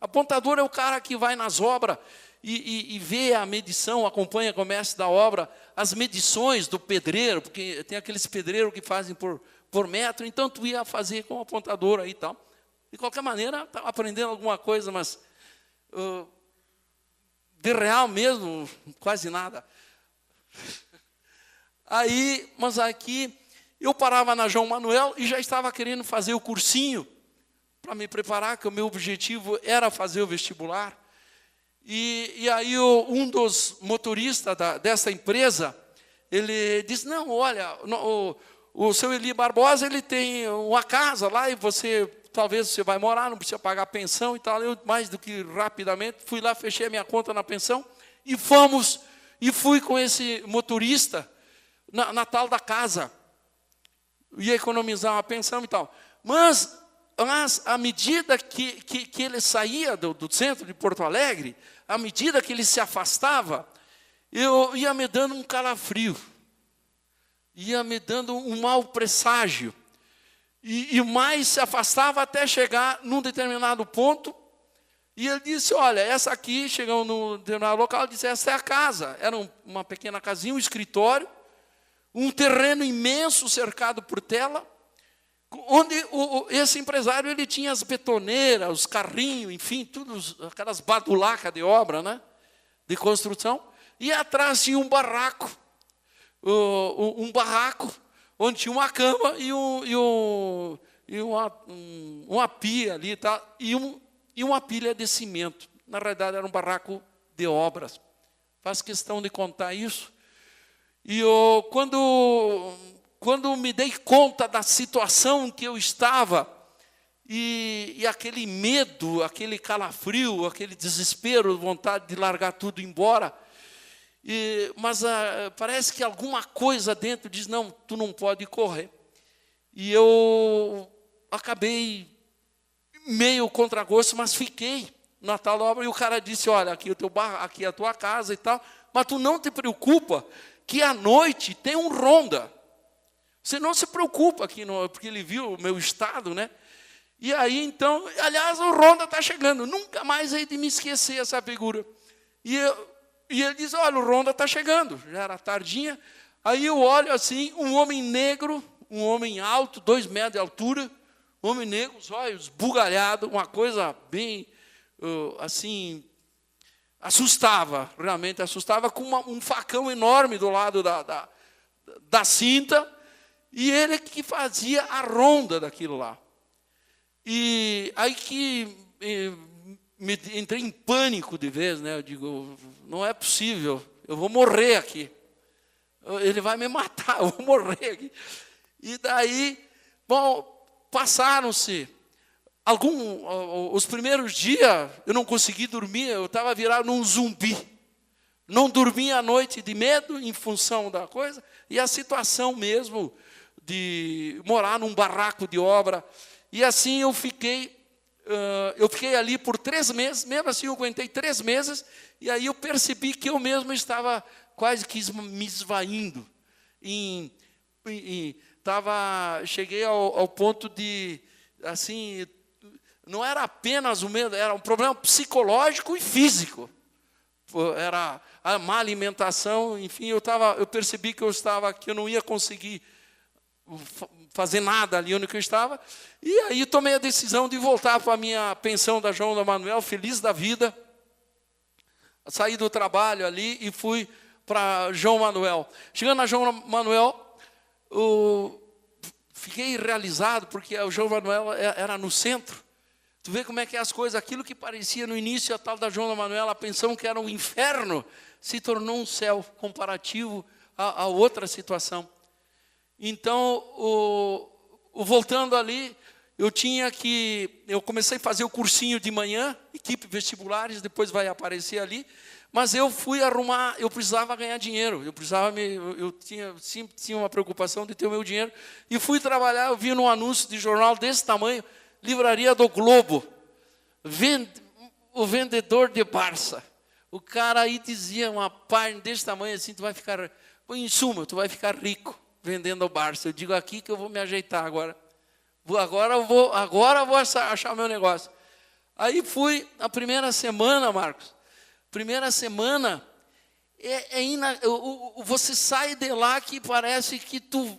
Apontador é o cara que vai nas obras e vê a medição, acompanha o comércio da obra, as medições do pedreiro, porque tem aqueles pedreiros que fazem por metro, então tu ia fazer como apontador aí e tal. De qualquer maneira, estava aprendendo alguma coisa, mas de real mesmo, quase nada. Mas aqui eu parava na João Manuel e já estava querendo fazer o cursinho para me preparar, que o meu objetivo era fazer o vestibular. E aí um dos motoristas dessa empresa, ele disse, não, olha, o seu Eli Barbosa, ele tem uma casa lá e talvez você vai morar, não precisa pagar pensão e tal. Eu, mais do que rapidamente, fui lá, fechei a minha conta na pensão e fui com esse motorista na tal da casa. Ia economizar uma pensão e tal. Mas à medida que ele saía do centro de Porto Alegre, à medida que ele se afastava, eu ia me dando um calafrio, ia me dando um mau presságio. E mais se afastava até chegar num determinado ponto, e ele disse, olha, essa aqui, chegou no determinado local, ele disse, essa é a casa. Era uma pequena casinha, um escritório, um terreno imenso cercado por tela, onde esse empresário ele tinha as betoneiras, os carrinhos, enfim, aquelas badulacas de obra, né, de construção, e atrás tinha um barraco, onde tinha uma cama e uma pia ali, tá, e uma pilha de cimento. Na realidade, era um barraco de obras. Faço questão de contar isso. E quando me dei conta da situação que eu estava, e aquele medo, aquele calafrio, aquele desespero, vontade de largar tudo e ir embora, mas parece que alguma coisa dentro diz, não, tu não pode correr. E eu acabei meio contra gosto, mas fiquei na tal obra, e o cara disse, olha, aqui é a tua casa e tal, mas tu não te preocupa que à noite tem um ronda. Você não se preocupa aqui, porque ele viu o meu estado, né? E aí, então, aliás, o ronda está chegando. Nunca mais hei de me esquecer essa figura. E ele diz, olha, o ronda está chegando. Já era tardinha. Aí eu olho assim, um homem negro, um homem alto, 2 metros de altura, homem negro, os olhos bugalhados, uma coisa bem, assim, realmente assustava, com um facão enorme do lado da cinta, e ele que fazia a ronda daquilo lá. E aí que entrei em pânico de vez, né? Eu digo, não é possível, eu vou morrer aqui. Ele vai me matar, eu vou morrer aqui. E daí, bom, passaram-se os primeiros dias, eu não consegui dormir, eu estava virado num zumbi. Não dormia à noite de medo, em função da coisa, e a situação mesmo de morar num barraco de obra. E assim eu fiquei ali por 3 meses, mesmo assim eu aguentei 3 meses, e aí eu percebi que eu mesmo estava quase que me esvaindo. Cheguei ao ponto de, assim, não era apenas o medo, era um problema psicológico e físico. Era a má alimentação, enfim, eu percebi que eu não ia conseguir fazer nada ali onde eu estava, e aí tomei a decisão de voltar para a minha pensão da João Manuel, feliz da vida. Saí do trabalho ali e fui para João Manuel. Chegando na João Manuel, fiquei realizado, porque o João Manuel era no centro. Tu vê como é que é as coisas, aquilo que parecia no início a tal da João Manuel, a pensão que era um inferno, se tornou um céu comparativo a outra situação. Então, voltando ali, eu comecei a fazer o cursinho de manhã, equipe vestibulares, depois vai aparecer ali, mas eu fui arrumar, eu precisava ganhar dinheiro, sempre tinha uma preocupação de ter o meu dinheiro, e fui trabalhar, eu vi num anúncio de jornal desse tamanho, Livraria do Globo, o vendedor de Barça. O cara aí dizia uma página desse tamanho assim, tu vai ficar, em suma, tu vai ficar rico vendendo o Barça. Eu digo aqui que eu vou me ajeitar agora. Agora eu vou achar o meu negócio. Aí fui, a primeira semana, Marcos, você sai de lá que parece que tu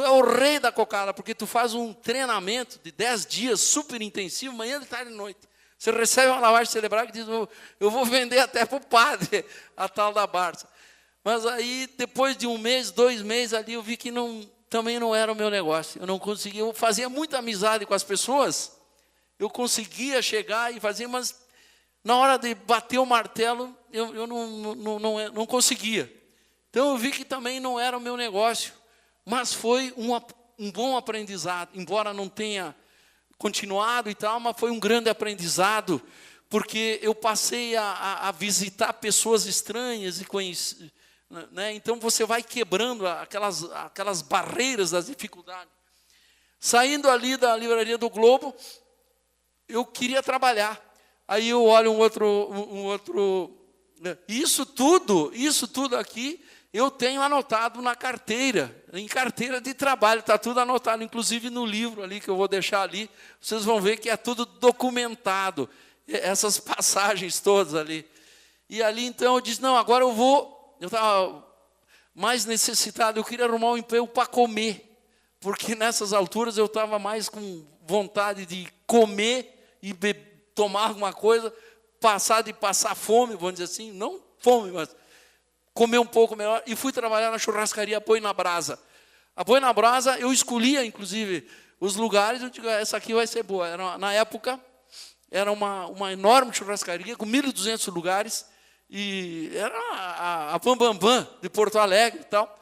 é o rei da cocada, porque tu faz um treinamento de 10 dias, super intensivo, manhã, de tarde e noite. Você recebe uma lavagem cerebral que diz, eu vou vender até para o padre a tal da Barça. Mas aí, depois de 1 mês, 2 meses ali, eu vi que também não era o meu negócio. Eu não conseguia, eu fazia muita amizade com as pessoas, eu conseguia chegar e fazer, mas na hora de bater o martelo, eu não conseguia. Então eu vi que também não era o meu negócio. Mas foi um bom aprendizado, embora não tenha continuado e tal, mas foi um grande aprendizado, porque eu passei a visitar pessoas estranhas e conhecer, né? Então você vai quebrando aquelas barreiras das dificuldades. Saindo ali da Livraria do Globo, eu queria trabalhar. Aí eu olho um outro. Isso tudo aqui eu tenho anotado na carteira, em carteira de trabalho, está tudo anotado, inclusive no livro ali que eu vou deixar ali, vocês vão ver que é tudo documentado, essas passagens todas ali. E ali então eu disse, não, agora eu estava mais necessitado, eu queria arrumar um emprego para comer, porque nessas alturas eu estava mais com vontade de comer e tomar alguma coisa, passar fome, vamos dizer assim, não fome, mas comer um pouco melhor, e fui trabalhar na churrascaria Boi na Brasa. A Boi na Brasa, eu escolhia, inclusive, os lugares, eu digo, essa aqui vai ser boa. Na época, era uma enorme churrascaria, com 1.200 lugares, e era a Bam Bam Bam de Porto Alegre e tal.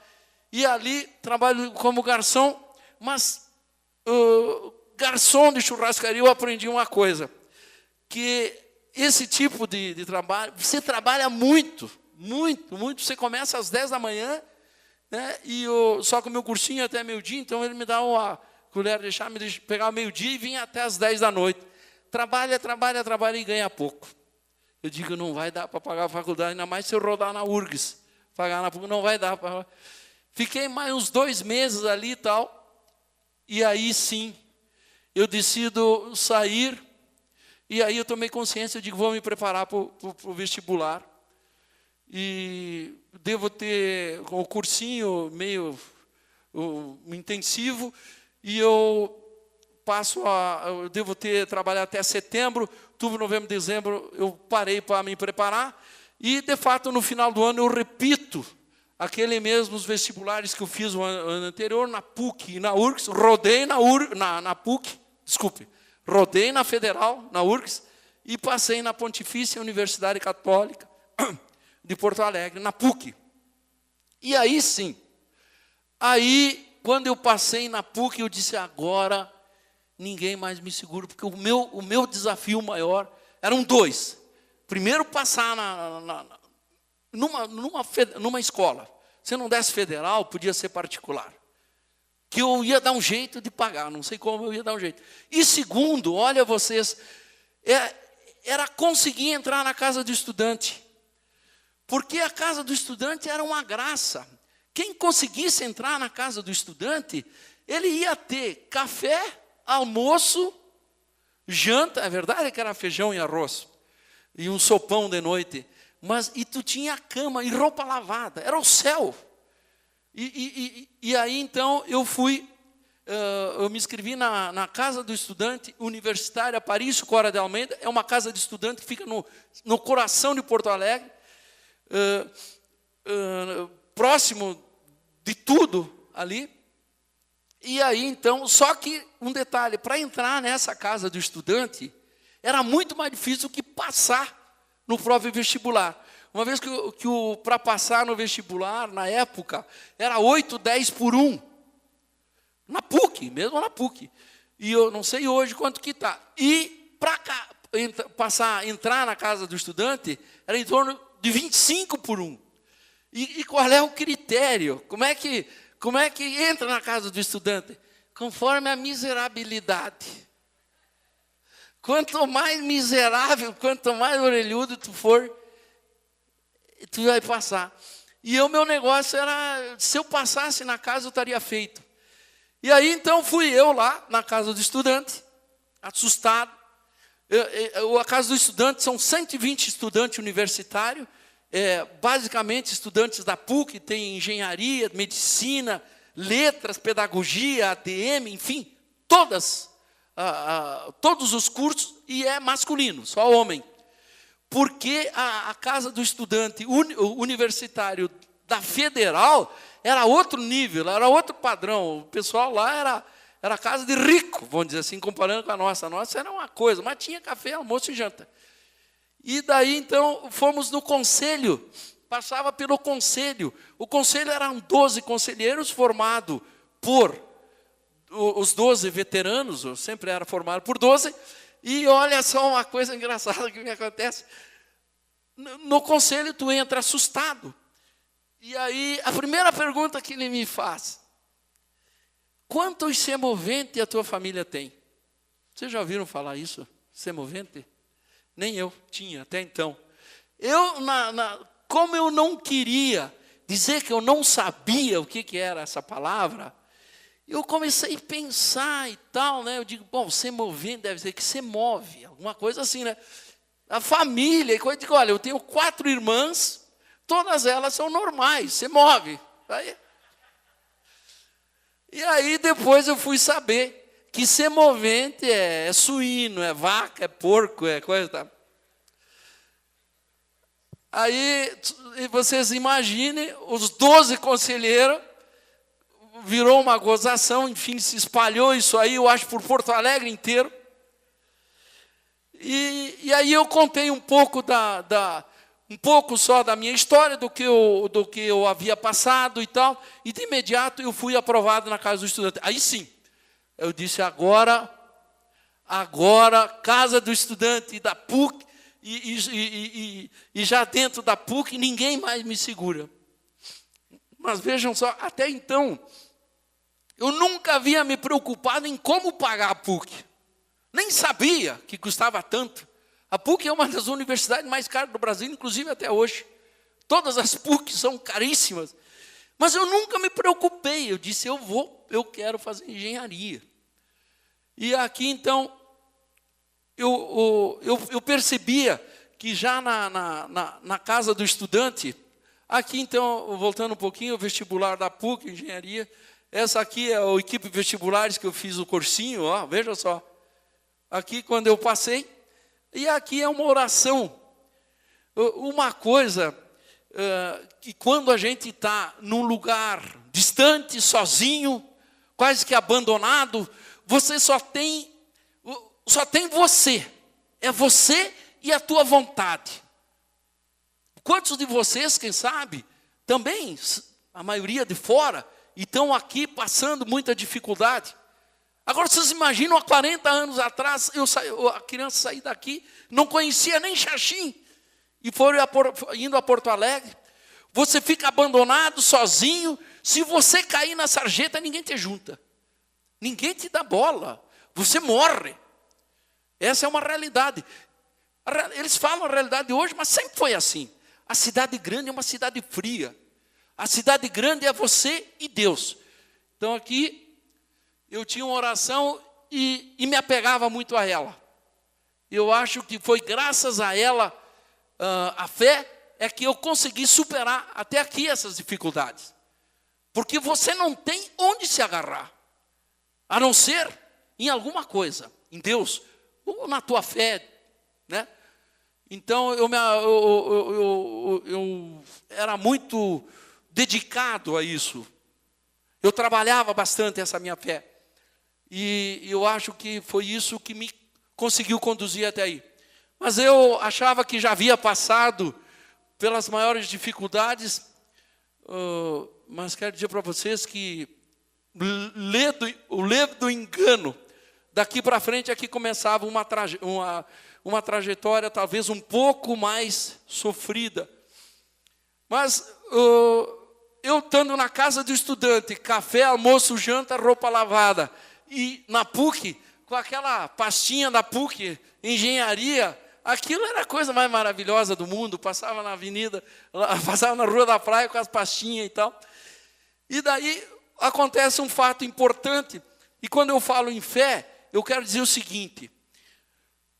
E ali, trabalho como garçom, mas garçom de churrascaria, eu aprendi uma coisa, que esse tipo de trabalho, você trabalha muito, você começa às 10 da manhã, né, e só com o meu cursinho até meio-dia, então ele me dá uma colher, me deixa pegar o meio-dia e vinha até às 10 da noite. Trabalha e ganha pouco. Eu digo, não vai dar para pagar a faculdade, ainda mais se eu rodar na URGS. Pagar na PUC, não vai dar. Fiquei mais uns 2 meses ali e tal, e aí sim, eu decido sair, e aí eu tomei consciência, eu digo, vou me preparar para o vestibular. E devo ter o cursinho meio intensivo, e eu devo trabalhar até setembro, outubro, novembro, dezembro, eu parei para me preparar, e de fato no final do ano eu repito aquele mesmo os vestibulares que eu fiz o ano anterior, na PUC e na URGS, rodei na PUC, rodei na Federal, na URGS, e passei na Pontifícia Universidade Católica de Porto Alegre, na PUC. E aí sim, quando eu passei na PUC, eu disse, agora ninguém mais me segura, porque o meu desafio maior eram dois. Primeiro, passar numa escola. Se não desse federal, podia ser particular. Que eu ia dar um jeito de pagar, não sei como eu ia dar um jeito. E segundo, olha vocês, era conseguir entrar na casa do estudante. Porque a casa do estudante era uma graça. Quem conseguisse entrar na casa do estudante, ele ia ter café, almoço, janta, é verdade que era feijão e arroz, e um sopão de noite, e tu tinha cama e roupa lavada, era o céu. E aí então eu me inscrevi na Casa do Estudante Universitária Paris Cora de Almeida, é uma casa de estudante que fica no coração de Porto Alegre, próximo de tudo ali. E aí então, só que um detalhe, para entrar nessa casa do estudante, era muito mais difícil que passar no próprio vestibular. Uma vez que para passar no vestibular, na época, era 8, 10 por 1. Na PUC, mesmo na PUC. E eu não sei hoje quanto que está. E para entrar na casa do estudante, era em torno de 25 por 1. E qual é o critério? Como é que entra na casa do estudante? Conforme a miserabilidade. Quanto mais miserável, quanto mais orelhudo tu for, tu vai passar. E o meu negócio era, se eu passasse na casa, eu estaria feito. E aí, então, fui eu lá na casa do estudante, assustado. A casa do estudante são 120 estudantes universitários, basicamente estudantes da PUC, tem engenharia, medicina, letras, pedagogia, ADM, enfim, todos os cursos, e é masculino, só homem. Porque a casa do estudante universitário da Federal era outro nível, era outro padrão. O pessoal lá era casa de rico, vamos dizer assim, comparando com a nossa. A nossa era uma coisa, mas tinha café, almoço e janta. E daí, então, fomos no conselho, passava pelo conselho. O conselho eram 12 conselheiros formados por os 12 veteranos, eu sempre era formado por 12, e olha só uma coisa engraçada que me acontece. No conselho, tu entra assustado. E aí, a primeira pergunta que ele me faz: quantos semoventes a tua família tem? Vocês já ouviram falar isso? Semovente? Nem eu tinha até então. Como eu não queria dizer que eu não sabia o que era essa palavra, eu comecei a pensar e tal, né? Eu digo, bom, semovente deve ser que se move, alguma coisa assim, né? A família, eu digo, olha, eu tenho 4 irmãs, todas elas são normais, se move. E aí depois eu fui saber que semovente é suíno, é vaca, é porco, é coisa, tá? Aí vocês imaginem, os 12 conselheiros, virou uma gozação, enfim, se espalhou isso aí, eu acho, por Porto Alegre inteiro. E aí eu contei um pouco um pouco só da minha história, do que eu havia passado e tal, e de imediato eu fui aprovado na casa do estudante. Aí sim, eu disse, agora, casa do estudante da PUC, e já dentro da PUC, ninguém mais me segura. Mas vejam só, até então, eu nunca havia me preocupado em como pagar a PUC. Nem sabia que custava tanto. A PUC é uma das universidades mais caras do Brasil, inclusive até hoje. Todas as PUC são caríssimas. Mas eu nunca me preocupei. Eu disse, eu quero fazer engenharia. E aqui, então, eu percebia que já na casa do estudante, aqui, então, voltando um pouquinho, o vestibular da PUC, engenharia, essa aqui é a equipe vestibulares que eu fiz o cursinho, ó, veja só. Aqui, quando eu passei, e aqui é uma oração. Uma coisa que quando a gente está num lugar distante, sozinho, quase que abandonado, você só tem você. É você e a tua vontade. Quantos de vocês, quem sabe, também, a maioria de fora, e estão aqui passando muita dificuldade? Agora, vocês imaginam, há 40 anos atrás, a criança sair daqui, não conhecia nem Xaxim, e foram indo a Porto Alegre. Você fica abandonado, sozinho. Se você cair na sarjeta, ninguém te junta. Ninguém te dá bola. Você morre. Essa é uma realidade. Eles falam a realidade hoje, mas sempre foi assim. A cidade grande é uma cidade fria. A cidade grande é você e Deus. Então aqui, eu tinha uma oração e me apegava muito a ela. Eu acho que foi graças a ela, a fé, é que eu consegui superar até aqui essas dificuldades. Porque você não tem onde se agarrar, a não ser em alguma coisa, em Deus, ou na tua fé, né? Então, eu era muito dedicado a isso. Eu trabalhava bastante essa minha fé. E eu acho que foi isso que me conseguiu conduzir até aí. Mas eu achava que já havia passado pelas maiores dificuldades, mas quero dizer para vocês que o ledo do engano, daqui para frente aqui começava uma trajetória talvez um pouco mais sofrida. Mas eu estando na casa do estudante, café, almoço, janta, roupa lavada, e na PUC, com aquela pastinha da PUC, engenharia, aquilo era a coisa mais maravilhosa do mundo. Passava na avenida, passava na rua da praia com as pastinhas e tal. E daí acontece um fato importante, e quando eu falo em fé, eu quero dizer o seguinte: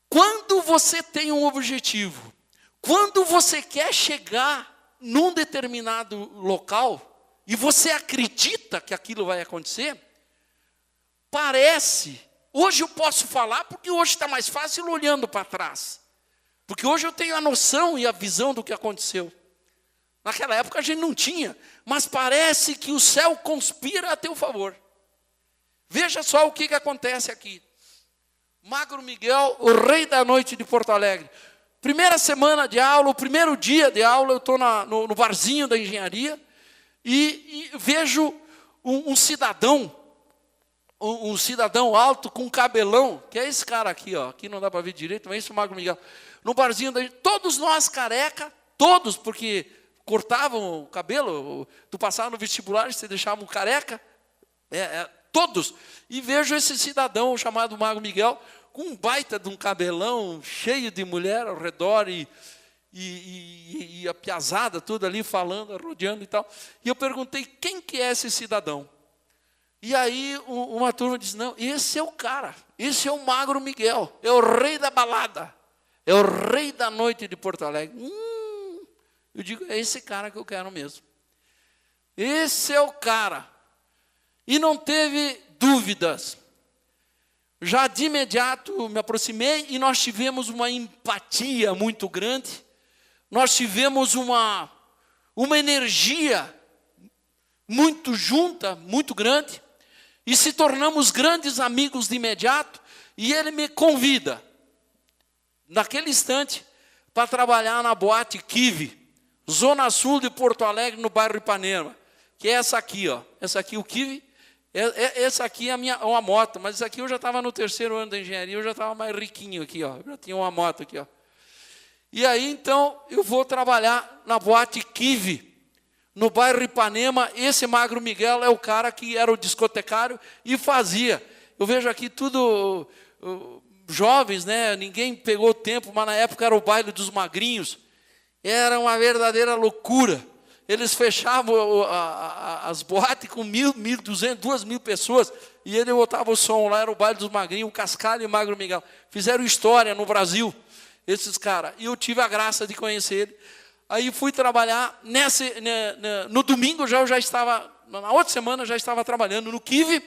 quando você tem um objetivo, quando você quer chegar num determinado local, e você acredita que aquilo vai acontecer, parece, hoje eu posso falar porque hoje está mais fácil olhando para trás, porque hoje eu tenho a noção e a visão do que aconteceu. Naquela época a gente não tinha, mas parece que o céu conspira a teu favor. Veja só o que acontece aqui. Magro Miguel, o rei da noite de Porto Alegre. Primeira semana de aula, o primeiro dia de aula, eu estou no barzinho da engenharia e vejo um cidadão alto com cabelão, que é esse cara aqui, ó. Aqui não dá para ver direito, mas esse é o Magro Miguel. No barzinho, todos nós careca, todos, porque cortavam o cabelo, tu passava no vestibular e você deixava um careca, todos. E vejo esse cidadão chamado Magro Miguel, com um baita de um cabelão, cheio de mulher ao redor, e a piazada toda ali falando, rodeando e tal. E eu perguntei, quem que é esse cidadão? E aí uma turma disse, não, esse é o cara, esse é o Magro Miguel, é o rei da balada, é o rei da noite de Porto Alegre. Eu digo, é esse cara que eu quero mesmo. Esse é o cara. E não teve dúvidas. Já de imediato me aproximei e nós tivemos uma empatia muito grande. Nós tivemos uma energia muito junta, muito grande. E se tornamos grandes amigos de imediato. E ele me convida, naquele instante, para trabalhar na boate Kiwi, Zona Sul de Porto Alegre, no bairro Ipanema. Que é essa aqui, ó. Essa aqui, o Kiwi. Essa aqui é uma moto, mas essa aqui eu já estava no 3º ano da engenharia, eu já estava mais riquinho aqui, ó. Eu já tinha uma moto aqui, ó. E aí, então, eu vou trabalhar na boate Kiwi, no bairro Ipanema. Esse Magro Miguel é o cara que era o discotecário e fazia. Eu vejo aqui tudo jovens, né? Ninguém pegou tempo, mas na época era o baile dos magrinhos. Era uma verdadeira loucura. Eles fechavam as boates com 1.000, 1.200, 2.000 pessoas, e ele botava o som lá, era o baile dos magrinhos, o Cascalho e o Magro Miguel. Fizeram história no Brasil, esses caras. E eu tive a graça de conhecer ele. Aí fui trabalhar, no domingo eu já estava, na outra semana já estava trabalhando no Kiwi.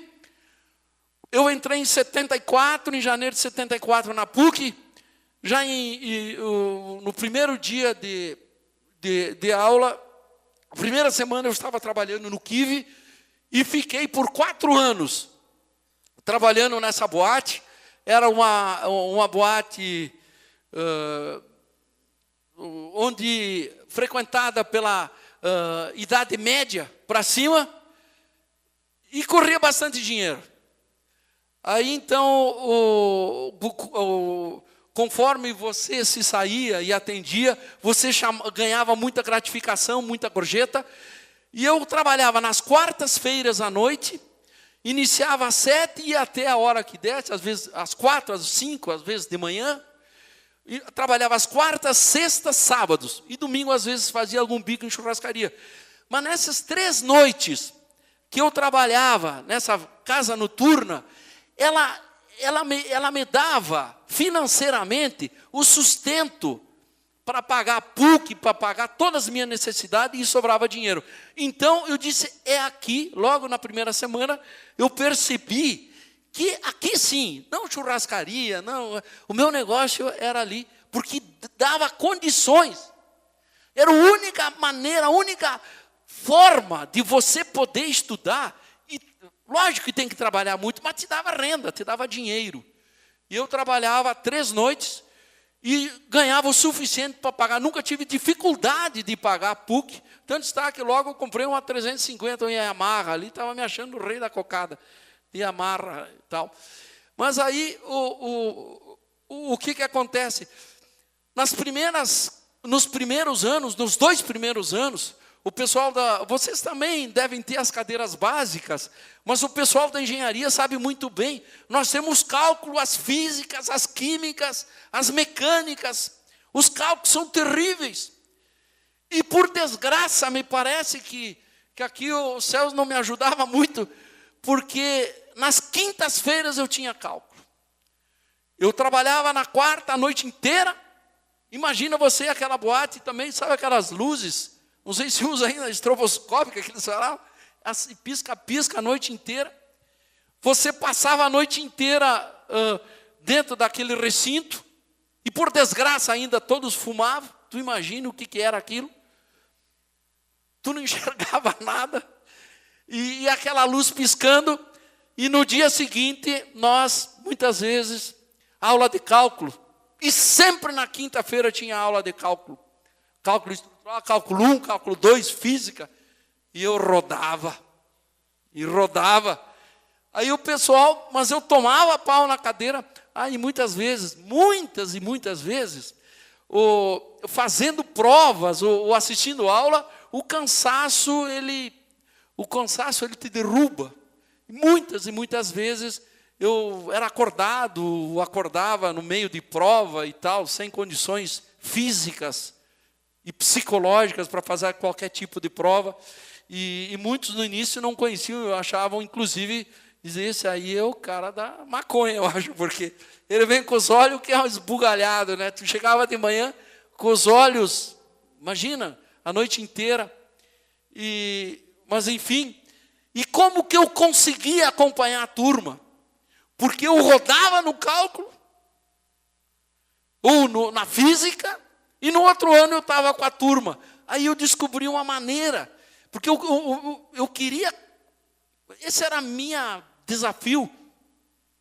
Eu entrei em 74, em janeiro de 74 na PUC, já no primeiro dia de aula. A primeira semana eu estava trabalhando no Kiwi e fiquei por 4 anos trabalhando nessa boate. Era uma boate onde frequentada pela idade média para cima, e corria bastante dinheiro. Aí então, conforme você se saía e atendia, você ganhava muita gratificação, muita gorjeta. E eu trabalhava nas quartas-feiras à noite, iniciava às 7 e ia até a hora que desse, às vezes às 4, às 5, às vezes de manhã. E trabalhava às quartas, sextas, sábados. E domingo, às vezes, fazia algum bico em churrascaria. Mas nessas 3 noites que eu trabalhava nessa casa noturna, ela me dava financeiramente o sustento para pagar a PUC, para pagar todas as minhas necessidades, e sobrava dinheiro. Então eu disse, é aqui, logo na primeira semana, eu percebi que aqui sim, não churrascaria, não, o meu negócio era ali, porque dava condições. Era a única maneira, a única forma de você poder estudar. E lógico que tem que trabalhar muito, mas te dava renda, te dava dinheiro. E eu trabalhava 3 noites e ganhava o suficiente para pagar. Nunca tive dificuldade de pagar a PUC. Tanto está que logo eu comprei uma 350 em Yamaha ali, estava me achando o rei da cocada de Yamaha e tal. Mas aí o que acontece? Nos primeiros anos, nos 2 primeiros anos, o pessoal vocês também devem ter as cadeiras básicas, mas o pessoal da engenharia sabe muito bem. Nós temos cálculo, as físicas, as químicas, as mecânicas. Os cálculos são terríveis. E por desgraça, me parece que aqui o Celso não me ajudava muito, porque nas quintas-feiras eu tinha cálculo. Eu trabalhava na quarta a noite inteira. Imagina você aquela boate também, sabe aquelas luzes? Não sei se usa ainda, estroboscópica, que eles falavam, assim, pisca a noite inteira. Você passava a noite inteira dentro daquele recinto, e por desgraça ainda todos fumavam. Tu imagina o que era aquilo? Tu não enxergava nada, e aquela luz piscando, e no dia seguinte, nós, muitas vezes, aula de cálculo, e sempre na quinta-feira tinha aula de cálculo. Cálculo estrutural, cálculo 1, cálculo 2, física. E eu rodava. Aí o pessoal, mas eu tomava pau na cadeira. Aí muitas e muitas vezes, fazendo provas ou assistindo aula, o cansaço ele te derruba. Muitas e muitas vezes eu era acordava no meio de prova e tal, sem condições físicas e psicológicas para fazer qualquer tipo de prova. E muitos no início não conheciam, achavam, inclusive, dizer, esse aí é o cara da maconha, eu acho, porque ele vem com os olhos que é esbugalhado, né? Tu chegava de manhã com os olhos, imagina, a noite inteira. Mas enfim, e como que eu conseguia acompanhar a turma? Porque eu rodava no cálculo, ou na física, e no outro ano eu estava com a turma. Aí eu descobri uma maneira, porque eu queria, esse era o meu desafio,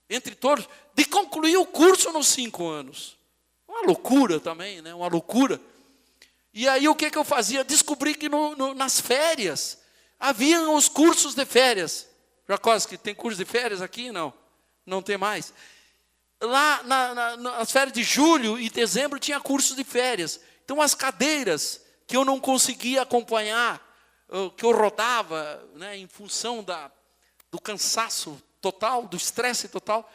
entre todos, de concluir o curso nos 5 anos. Uma loucura também, né? Uma loucura. E aí o que eu fazia? Descobri que nas férias, haviam os cursos de férias. Jacóski, tem curso de férias aqui? Não tem mais. Lá nas férias de julho e dezembro tinha cursos de férias. Então as cadeiras que eu não conseguia acompanhar, que eu rodava, né, em função do cansaço total, do estresse total,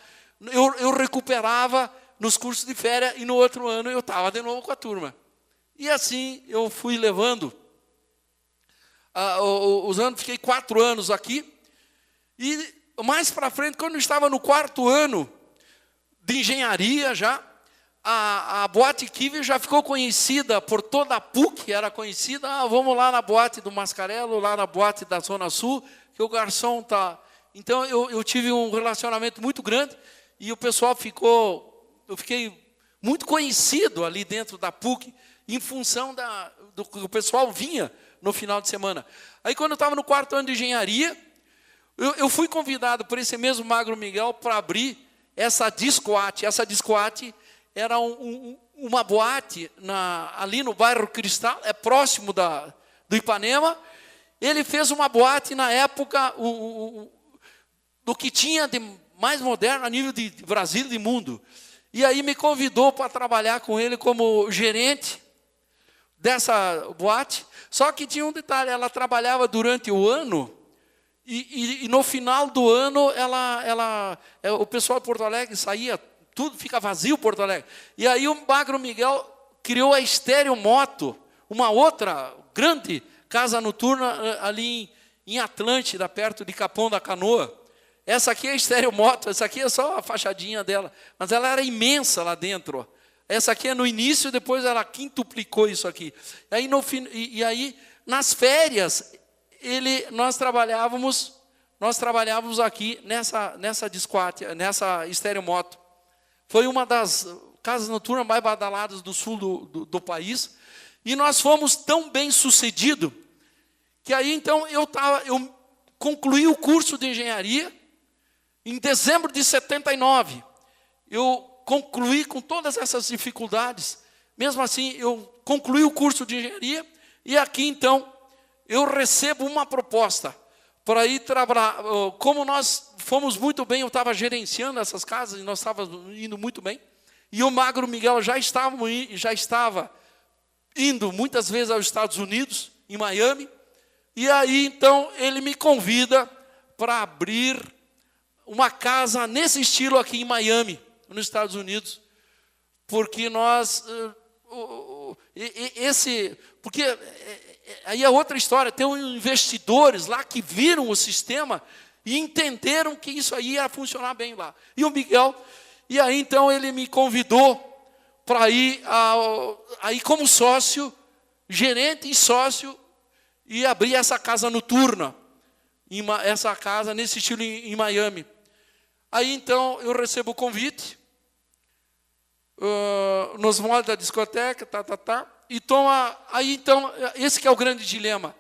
eu recuperava nos cursos de férias e no outro ano eu estava de novo com a turma. E assim eu fui levando os anos, fiquei 4 anos aqui, e mais para frente, quando eu estava no 4º ano de engenharia já, a boate Kiwi já ficou conhecida por toda a PUC, era conhecida, vamos lá na boate do Mascarello, lá na boate da Zona Sul, que o garçom está... Então eu tive um relacionamento muito grande, e o pessoal eu fiquei muito conhecido ali dentro da PUC, em função do que o pessoal vinha no final de semana. Aí quando eu estava no 4º ano de engenharia, eu fui convidado por esse mesmo Magro Miguel para abrir essa Discoate. Essa Discoate era um uma boate ali no bairro Cristal, é próximo do Ipanema. Ele fez uma boate na época do que tinha de mais moderno a nível de Brasil e de mundo. E aí me convidou para trabalhar com ele como gerente dessa boate. Só que tinha um detalhe, ela trabalhava durante o ano e no final do ano o pessoal de Porto Alegre saía, tudo fica vazio Porto Alegre. E aí o Magro Miguel criou a Estéreo Moto, uma outra grande casa noturna ali em Atlântida, perto de Capão da Canoa. Essa aqui é a Estéreo Moto, essa aqui é só a fachadinha dela, mas ela era imensa lá dentro. Essa aqui é no início, depois ela quintuplicou isso aqui. E aí nas férias, nós trabalhávamos aqui nessa Disquat, nessa Estéreo Moto. Foi uma das casas noturnas mais badaladas do sul do país. E nós fomos tão bem sucedidos, que aí então eu concluí o curso de engenharia em dezembro de 79. Eu concluí com todas essas dificuldades. Mesmo assim, eu concluí o curso de engenharia e aqui então eu recebo uma proposta para ir trabalhar. Como nós fomos muito bem, eu estava gerenciando essas casas e nós estávamos indo muito bem. E o Magro Miguel já estava indo muitas vezes aos Estados Unidos, em Miami. E aí então ele me convida para abrir uma casa nesse estilo aqui em Miami, nos Estados Unidos, porque porque aí é outra história, tem investidores lá que viram o sistema e entenderam que isso aí ia funcionar bem lá. E o Miguel, e aí então ele me convidou para ir aí como sócio, gerente e sócio, e abrir essa casa noturna, essa casa nesse estilo em Miami. Aí então eu recebo o convite, nos moldes da discoteca, e aí então, esse que é o grande dilema.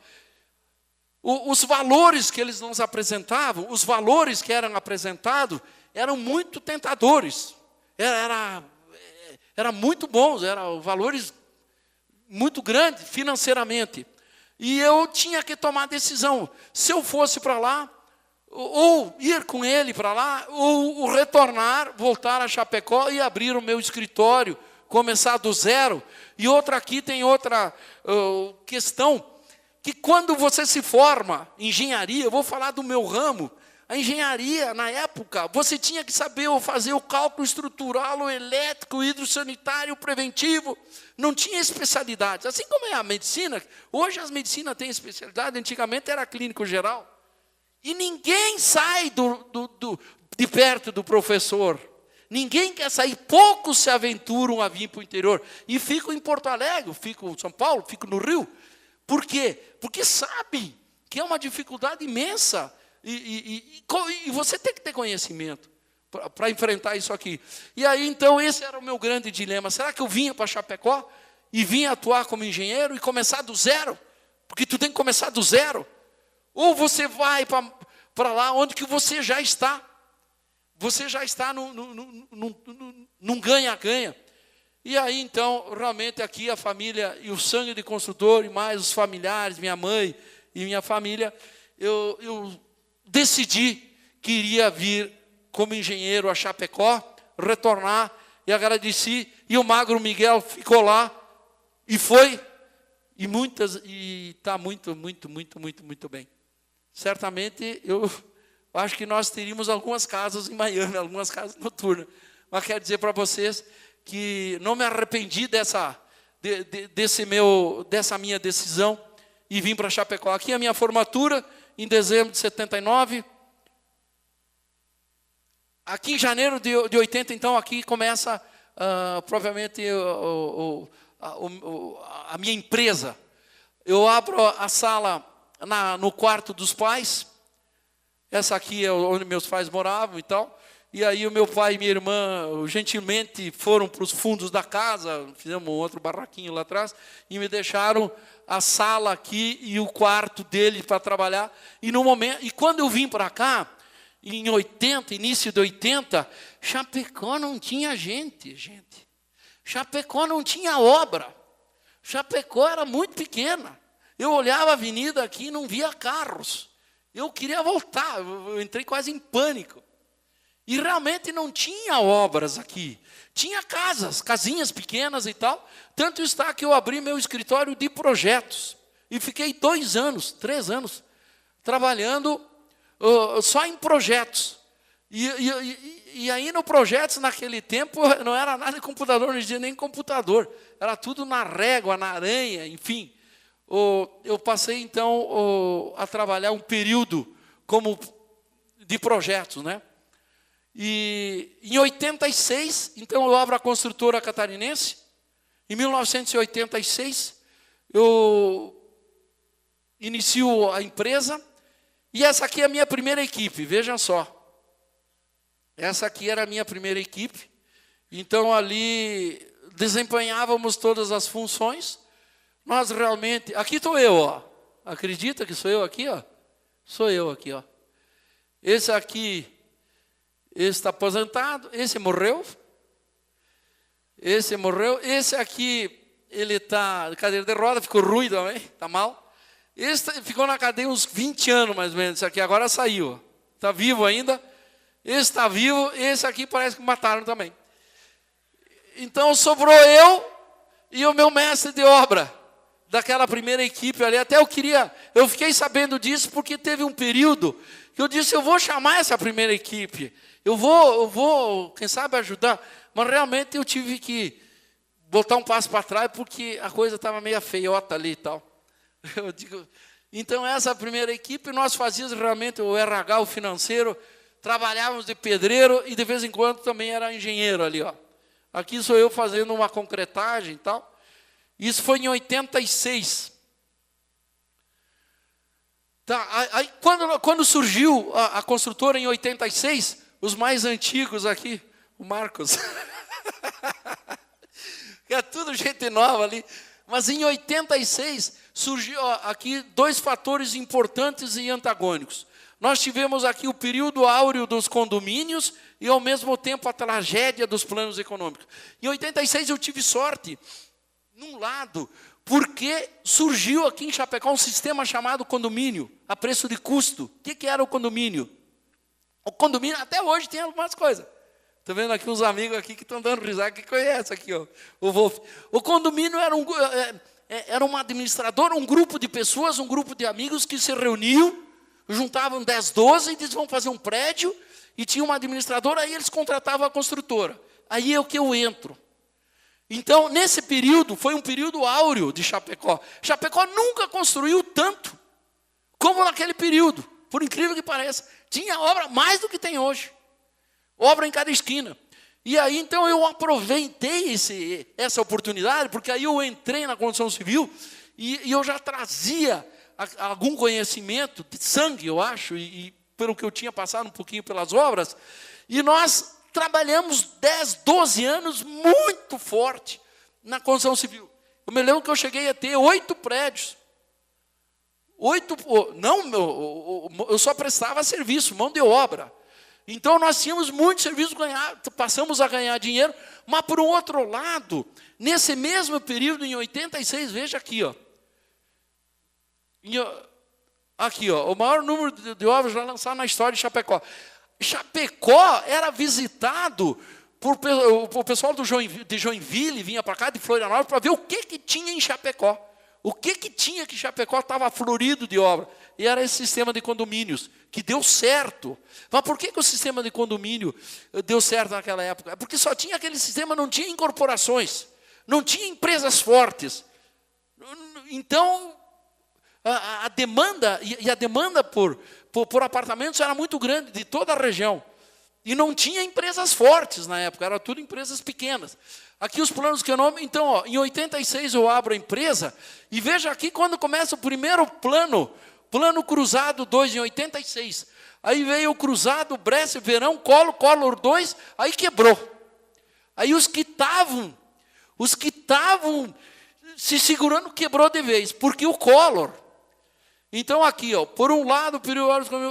Os valores que eles nos apresentavam, os valores que eram apresentados, eram muito tentadores, era muito bons, eram valores muito grandes financeiramente. E eu tinha que tomar decisão, se eu fosse para lá, ou ir com ele para lá, ou retornar, voltar a Chapecó e abrir o meu escritório, começar do zero. E tem outra questão, que quando você se forma em engenharia, eu vou falar do meu ramo, a engenharia, na época, você tinha que saber fazer o cálculo estrutural, o elétrico, o hidrossanitário, o preventivo, não tinha especialidades. Assim como é a medicina, hoje as medicinas têm especialidade, antigamente era clínico geral. E ninguém sai de perto do professor. Ninguém quer sair, poucos se aventuram a vir para o interior. E ficam em Porto Alegre, ficam em São Paulo, ficam no Rio. Por quê? Porque sabem que é uma dificuldade imensa. E você tem que ter conhecimento para enfrentar isso aqui. E aí, então, esse era o meu grande dilema. Será que eu vinha para Chapecó e vinha atuar como engenheiro e começar do zero? Porque tu tem que começar do zero. Ou você vai para lá onde que você já está. Você já está num ganha-ganha. E aí, então, realmente aqui a família e o sangue de construtor, e mais os familiares, minha mãe e minha família, eu decidi que iria vir como engenheiro a Chapecó, retornar, e agradeci. E o Magro Miguel ficou lá, e foi, e está muito, muito, muito, muito, muito bem. Certamente, eu acho que nós teríamos algumas casas em Miami, algumas casas noturnas. Mas quero dizer para vocês que não me arrependi dessa minha decisão e vim para Chapecó. Aqui é a minha formatura, em dezembro de 79. Aqui em janeiro de 80, então, aqui começa provavelmente a minha empresa. Eu abro a sala no quarto dos pais. Essa aqui é onde meus pais moravam e tal. E aí o meu pai e minha irmã gentilmente foram para os fundos da casa, fizemos um outro barraquinho lá atrás, e me deixaram a sala aqui e o quarto dele para trabalhar. E quando eu vim para cá, em 80, início de 80, Chapecó não tinha gente. Chapecó não tinha obra. Chapecó era muito pequena. Eu olhava a avenida aqui e não via carros. Eu queria voltar, eu entrei quase em pânico. E realmente não tinha obras aqui. Tinha casas, casinhas pequenas e tal. Tanto está que eu abri meu escritório de projetos. E fiquei 2 anos, 3 anos, trabalhando só em projetos. E aí no projetos, naquele tempo, não era nada de computador, não existia nem computador. Era tudo na régua, na aranha, enfim. Eu passei, então, a trabalhar um período como de projetos, né? E em 86, então, eu abro a construtora catarinense. Em 1986, eu inicio a empresa. E essa aqui é a minha primeira equipe, vejam só. Essa aqui era a minha primeira equipe. Então, ali, desempenhávamos todas as funções. Nós realmente... Aqui estou eu, ó. Acredita que sou eu aqui, ó? Sou eu aqui, ó. Esse aqui, esse está aposentado. Esse morreu. Esse morreu. Esse aqui, ele está de cadeira de roda, ficou ruim também, está mal. Esse ficou na cadeia uns 20 anos, mais ou menos. Esse aqui agora saiu. Está vivo ainda. Esse está vivo. Esse aqui parece que mataram também. Então, sobrou eu e o meu mestre de obra daquela primeira equipe ali. Até eu fiquei sabendo disso porque teve um período que eu disse, eu vou chamar essa primeira equipe. Eu vou, quem sabe, ajudar. Mas realmente eu tive que botar um passo para trás porque a coisa estava meio feiota ali e tal. Eu digo, então, essa primeira equipe, nós fazíamos realmente o RH, o financeiro, trabalhávamos de pedreiro e de vez em quando também era engenheiro ali, ó. Aqui sou eu fazendo uma concretagem e tal. Isso foi em 86. Tá, aí quando surgiu a construtora em 86, os mais antigos aqui, o Marcos, é tudo gente nova ali, mas em 86 surgiu aqui 2 fatores importantes e antagônicos. Nós tivemos aqui o período áureo dos condomínios e, ao mesmo tempo, a tragédia dos planos econômicos. Em 86 eu tive sorte, num lado, porque surgiu aqui em Chapecó um sistema chamado condomínio, a preço de custo. O que era o condomínio? O condomínio, até hoje, tem algumas coisas. Estou vendo aqui uns amigos aqui que estão dando risada, que conhecem aqui, ó, o Wolf. O condomínio era uma administradora, um grupo de pessoas, um grupo de amigos que se reuniam, juntavam 10, 12 e diziam, vamos fazer um prédio, e tinha uma administradora, aí eles contratavam a construtora. Aí é o que eu entro. Então, nesse período, foi um período áureo de Chapecó. Chapecó nunca construiu tanto como naquele período, por incrível que pareça. Tinha obra mais do que tem hoje. Obra em cada esquina. E aí, então, eu aproveitei essa oportunidade, porque aí eu entrei na construção civil e eu já trazia algum conhecimento de sangue, eu acho, e pelo que eu tinha passado um pouquinho pelas obras, e nós trabalhamos 10, 12 anos muito forte na construção civil. Eu me lembro que eu cheguei a ter 8 prédios. 8, não, eu só prestava serviço, mão de obra. Então, nós tínhamos muito serviço, passamos a ganhar dinheiro, mas, por um outro lado, nesse mesmo período, em 86, veja aqui, ó. Aqui, ó, o maior número de obras já lançadas na história de Chapecó. Chapecó era visitado por o pessoal de Joinville, vinha para cá, de Florianópolis, para ver o que tinha em Chapecó. O que tinha que Chapecó estava florido de obra. E era esse sistema de condomínios, que deu certo. Mas por que o sistema de condomínio deu certo naquela época? Porque só tinha aquele sistema, não tinha incorporações, não tinha empresas fortes. Então, a demanda, e a demanda por apartamentos era muito grande, de toda a região. E não tinha empresas fortes na época, era tudo empresas pequenas. Aqui os planos que eu nome, então, ó, em 86 eu abro a empresa, e veja aqui quando começa o primeiro plano cruzado 2, em 86. Aí veio o cruzado, Bresse, Verão, Collor 2, aí quebrou. Aí os que estavam se segurando, quebrou de vez, porque o Collor. Então aqui, ó, por um lado,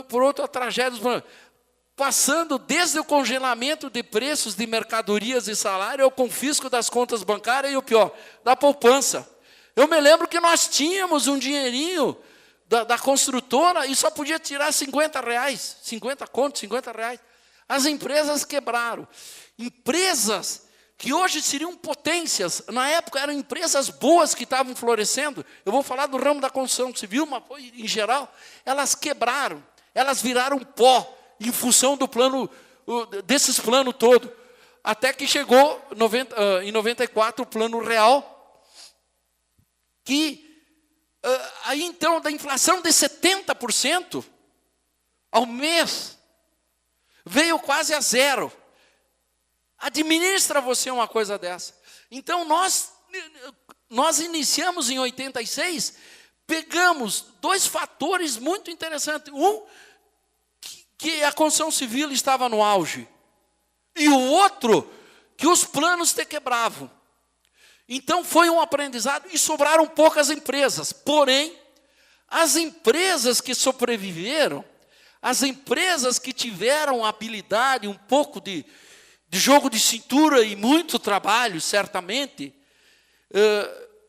por outro, a tragédia dos planos. passando desde o congelamento de preços de mercadorias e salário ao confisco das contas bancárias e o pior, da poupança. Eu me lembro que nós tínhamos um dinheirinho da construtora e só podia tirar R$50, 50 contos, R$50. As empresas quebraram. Empresas que hoje seriam potências, na época eram empresas boas que estavam florescendo. Eu vou falar do ramo da construção civil, mas foi em geral, elas quebraram, elas viraram pó em função do plano, desses planos todos. Até que chegou em 94 o Plano Real, que aí então da inflação de 70% ao mês veio quase a zero. Administra você uma coisa dessa. Então nós iniciamos em 86, pegamos dois fatores muito interessantes. Um, que a construção civil estava no auge. E o outro, que os planos te quebravam. Então foi um aprendizado e sobraram poucas empresas. Porém, as empresas que sobreviveram, as empresas que tiveram habilidade, um pouco de jogo de cintura e muito trabalho, certamente,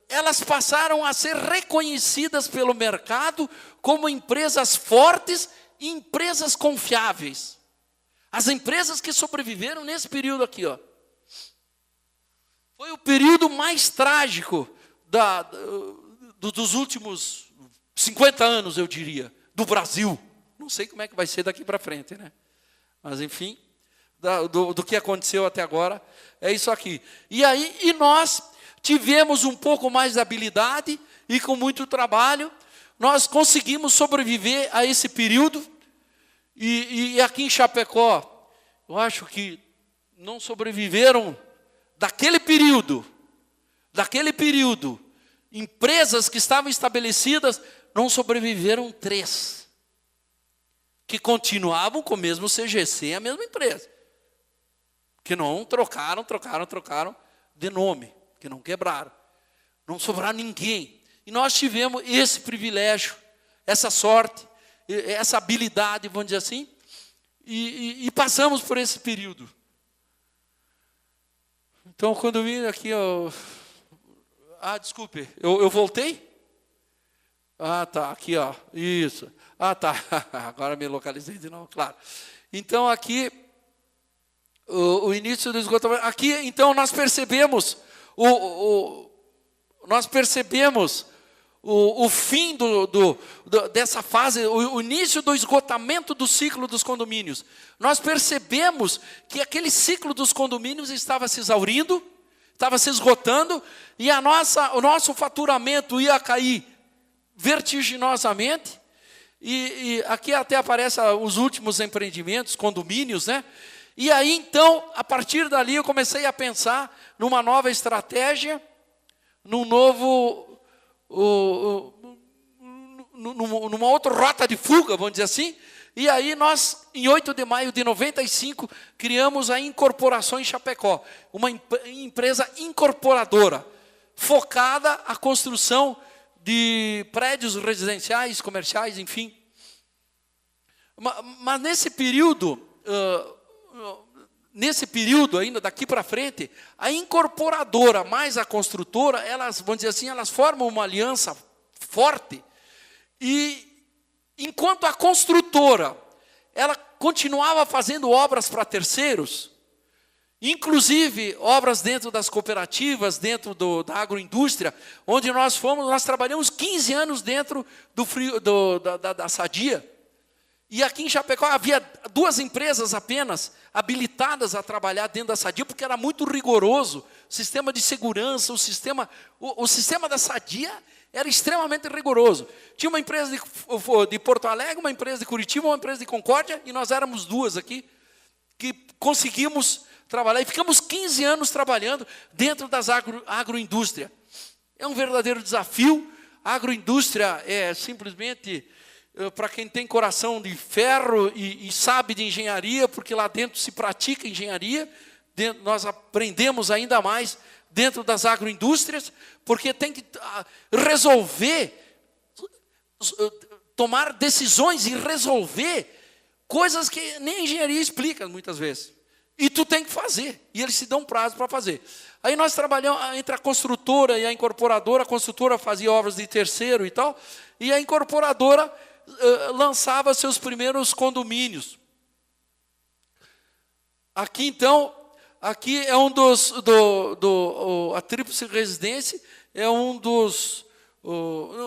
elas passaram a ser reconhecidas pelo mercado como empresas fortes e empresas confiáveis. As empresas que sobreviveram nesse período aqui, ó, foi o período mais trágico dos últimos 50 anos, eu diria, do Brasil. Não sei como é que vai ser daqui para frente, né? Mas, enfim, do que aconteceu até agora, é isso aqui. E nós tivemos um pouco mais de habilidade e com muito trabalho, nós conseguimos sobreviver a esse período. E aqui em Chapecó, eu acho que não sobreviveram daquele período, empresas que estavam estabelecidas, não sobreviveram 3, que continuavam com o mesmo CGC, a mesma empresa, que não trocaram de nome, que não quebraram, não sobraram ninguém. E nós tivemos esse privilégio, essa sorte, essa habilidade, vamos dizer assim, e passamos por esse período. Então, quando eu vim aqui, desculpe, eu voltei? Tá, aqui, ó, isso. Tá, agora me localizei de novo, claro. Então, aqui, o início do esgotamento. Aqui, então, nós percebemos o fim dessa fase, o início do esgotamento do ciclo dos condomínios. Nós percebemos que aquele ciclo dos condomínios estava se exaurindo, estava se esgotando, e o nosso faturamento ia cair vertiginosamente. E aqui até aparecem os últimos empreendimentos, condomínios, né? E aí, então, a partir dali, eu comecei a pensar numa nova estratégia, numa outra rota de fuga, vamos dizer assim. E aí nós, em 8 de maio de 95, criamos a Incorporação em Chapecó, uma empresa incorporadora, focada à construção de prédios residenciais, comerciais, enfim. Mas nesse período ainda, daqui para frente, a incorporadora mais a construtora, elas, vamos dizer assim, elas formam uma aliança forte. E enquanto a construtora, ela continuava fazendo obras para terceiros, inclusive obras dentro das cooperativas, dentro da agroindústria, onde nós trabalhamos 15 anos dentro da Sadia. E aqui em Chapecó havia 2 empresas apenas habilitadas a trabalhar dentro da Sadia, porque era muito rigoroso, o sistema de segurança, o sistema da Sadia era extremamente rigoroso. Tinha uma empresa de Porto Alegre, uma empresa de Curitiba, uma empresa de Concórdia, e nós éramos 2 aqui, que conseguimos trabalhar, e ficamos 15 anos trabalhando dentro das agroindústria. É um verdadeiro desafio. A agroindústria é simplesmente para quem tem coração de ferro e sabe de engenharia, porque lá dentro se pratica engenharia, nós aprendemos ainda mais dentro das agroindústrias, porque tem que tomar decisões e resolver Coisas que nem a engenharia explica muitas vezes. E tu tem que fazer. E eles se dão prazo para fazer. Aí nós trabalhamos entre a construtora e a incorporadora. A construtora fazia obras de terceiro e tal. E a incorporadora lançava seus primeiros condomínios. Aqui, então, aqui é um dos... a Tríplice Residência é um dos...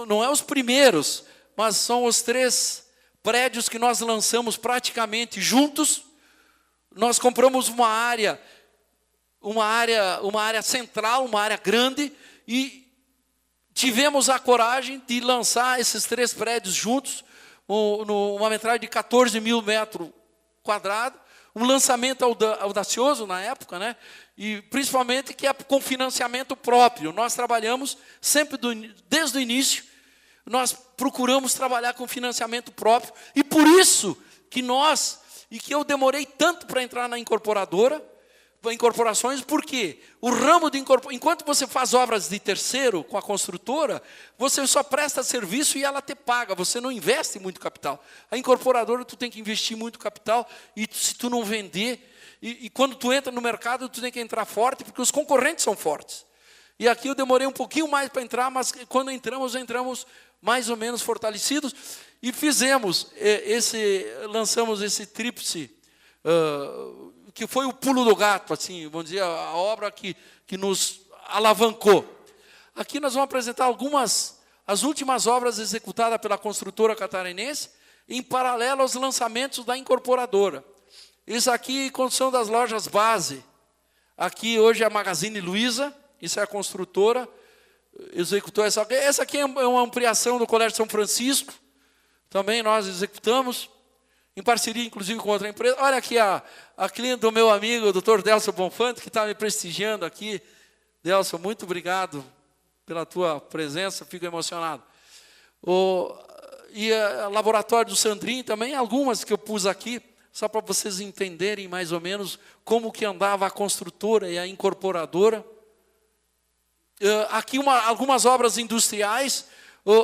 não é os primeiros, mas são os 3 prédios que nós lançamos praticamente juntos. Nós compramos uma área central, uma área grande, e tivemos a coragem de lançar esses 3 prédios juntos, uma metragem de 14 mil metros quadrados, um lançamento audacioso na época, né? E principalmente que é com financiamento próprio. Nós trabalhamos sempre, desde o início, nós procuramos trabalhar com financiamento próprio, e por isso que eu demorei tanto para entrar na incorporações, porque o ramo de enquanto você faz obras de terceiro com a construtora, você só presta serviço e ela te paga, você não investe muito capital. A incorporadora, tu tem que investir muito capital, e se tu não vender, e quando tu entra no mercado, tu tem que entrar forte, porque os concorrentes são fortes. E aqui eu demorei um pouquinho mais para entrar, mas quando entramos mais ou menos fortalecidos, e lançamos esse tríplice, que foi o pulo do gato, assim, vamos dizer, a obra que nos alavancou. Aqui nós vamos apresentar as últimas obras executadas pela construtora catarinense, em paralelo aos lançamentos da incorporadora. Isso aqui, construção das lojas base. Aqui hoje é a Magazine Luiza, isso é a construtora, executou essa. Essa aqui é uma ampliação do Colégio São Francisco, também nós executamos, em parceria, inclusive, com outra empresa. Olha aqui a cliente do meu amigo, o Dr. Delcio Bonfante, que está me prestigiando aqui. Delcio, muito obrigado pela tua presença, fico emocionado. O laboratório do Sandrinho também, algumas que eu pus aqui, só para vocês entenderem mais ou menos como que andava a construtora e a incorporadora. Aqui algumas obras industriais.